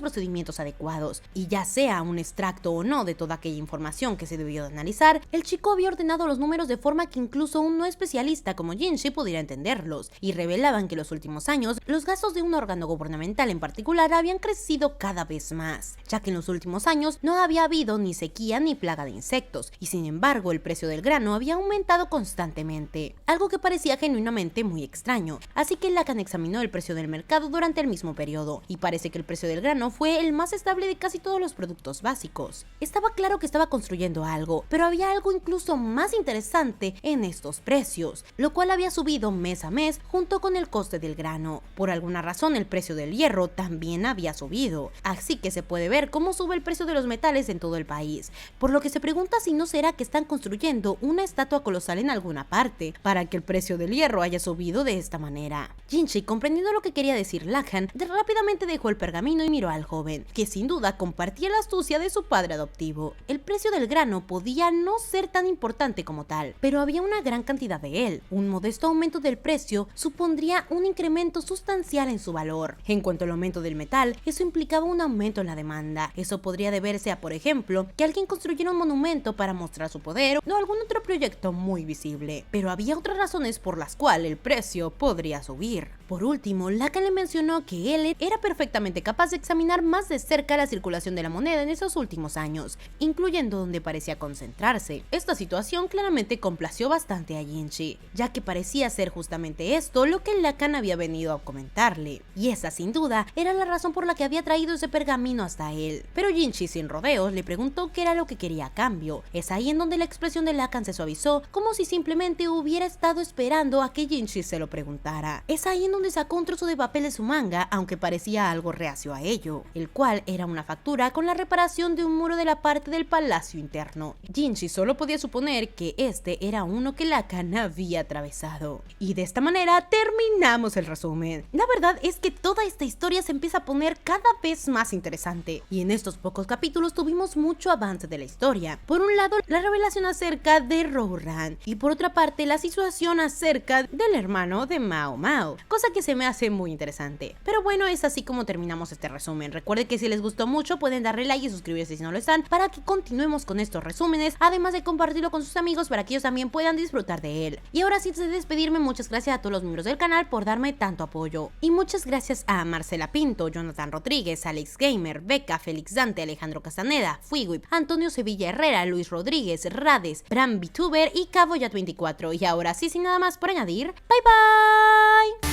procedimientos adecuados. Y ya sea un extracto o no de toda aquella información que se debió de analizar, el chico había ordenado los números de forma que incluso un no especialista como Jinshi pudiera entenderlos, y revelaban que en los últimos años los gastos de un órgano gubernamental en particular habían crecido cada vez más, ya que en los últimos años no había habido ni sequía ni plaga de insectos, y sin embargo el precio del grano había aumentado constantemente, algo que parecía genuinamente muy extraño. Así que Lacan examinó el precio del mercado durante el mismo periodo, y parece que el precio del grano fue el más estable de casi todos los productos básicos. Estaba claro que estaba construyendo algo, pero había algo incluso más interesante en estos precios, lo cual había subido mes a mes junto con el coste del grano. Por alguna razón el precio del hierro también había subido, así que se puede ver cómo sube el precio de los metales en todo el país, por lo que se pregunta si no será que están construyendo una estatua colosal en alguna parte para que el precio del hierro haya subido de esta manera. Jinshi, comprendiendo lo que quería decir Lacan, rápidamente dejó el pergamino y miró al joven, que sin duda compartía la astucia de su padre adoptivo. El precio del grano podía no ser tan importante como tal, pero había una gran cantidad de él. Un modesto aumento del precio supondría un incremento sustancial en su valor. En cuanto al aumento del metal, eso implicaba un aumento en la demanda. Eso podría deberse a, por ejemplo, que alguien construyera un monumento para mostrar su poder o algún otro proyecto muy visible. Pero había otras razones por las cuales el precio podría subir. Por último, Lacan le mencionó que él era perfectamente capaz de examinar más de cerca la circulación de la moneda en esos últimos años, incluyendo donde parecía concentrarse. Esta situación claramente complació bastante a Jinshi, ya que parecía ser justamente esto lo que Lacan había venido a comentarle, y esa sin duda era la razón por la que había traído ese pergamino hasta él. Pero Jinshi, sin rodeos, le preguntó qué era lo que quería a cambio. Es ahí en donde la expresión de Lacan se suavizó, como si simplemente hubiera estado esperando a que Jinshi se lo preguntara. Es ahí en donde sacó un trozo de papel de su manga, aunque parecía algo reacio a ello, el cual era una factura con la reparación de un muro de la parte del palacio interno. Jinshi solo podía suponer que este era uno que Lacan había atravesado. Y de esta manera terminamos el resumen. La verdad es que toda esta historia se empieza a poner cada vez más interesante, y en estos pocos capítulos tuvimos mucho avance de la historia. Por un lado, la revelación acerca de Rouran, y por otra parte, la situación acerca del hermano de Mao Mao, cosa que se me hace muy interesante. Pero bueno, es así como terminamos este resumen. Recuerden que si les gustó mucho pueden darle like y suscribirse si no lo están, para que continuemos con estos resúmenes, además de compartirlo con sus amigos para que ellos también puedan disfrutar de él. Y ahora sí, antes de despedirme, muchas gracias a todos los miembros del canal por darme tanto apoyo, y muchas gracias a Marcela Pinto, Jonathan Rodríguez, Alex Gamer, Beca, Félix Dante, Alejandro Castaneda, Fuiguip, Antonio Sevilla Herrera, Luis Rodríguez, Rades, Bram VTuber y Cabo Yat 24. Y ahora sí, sin nada más por añadir, bye bye.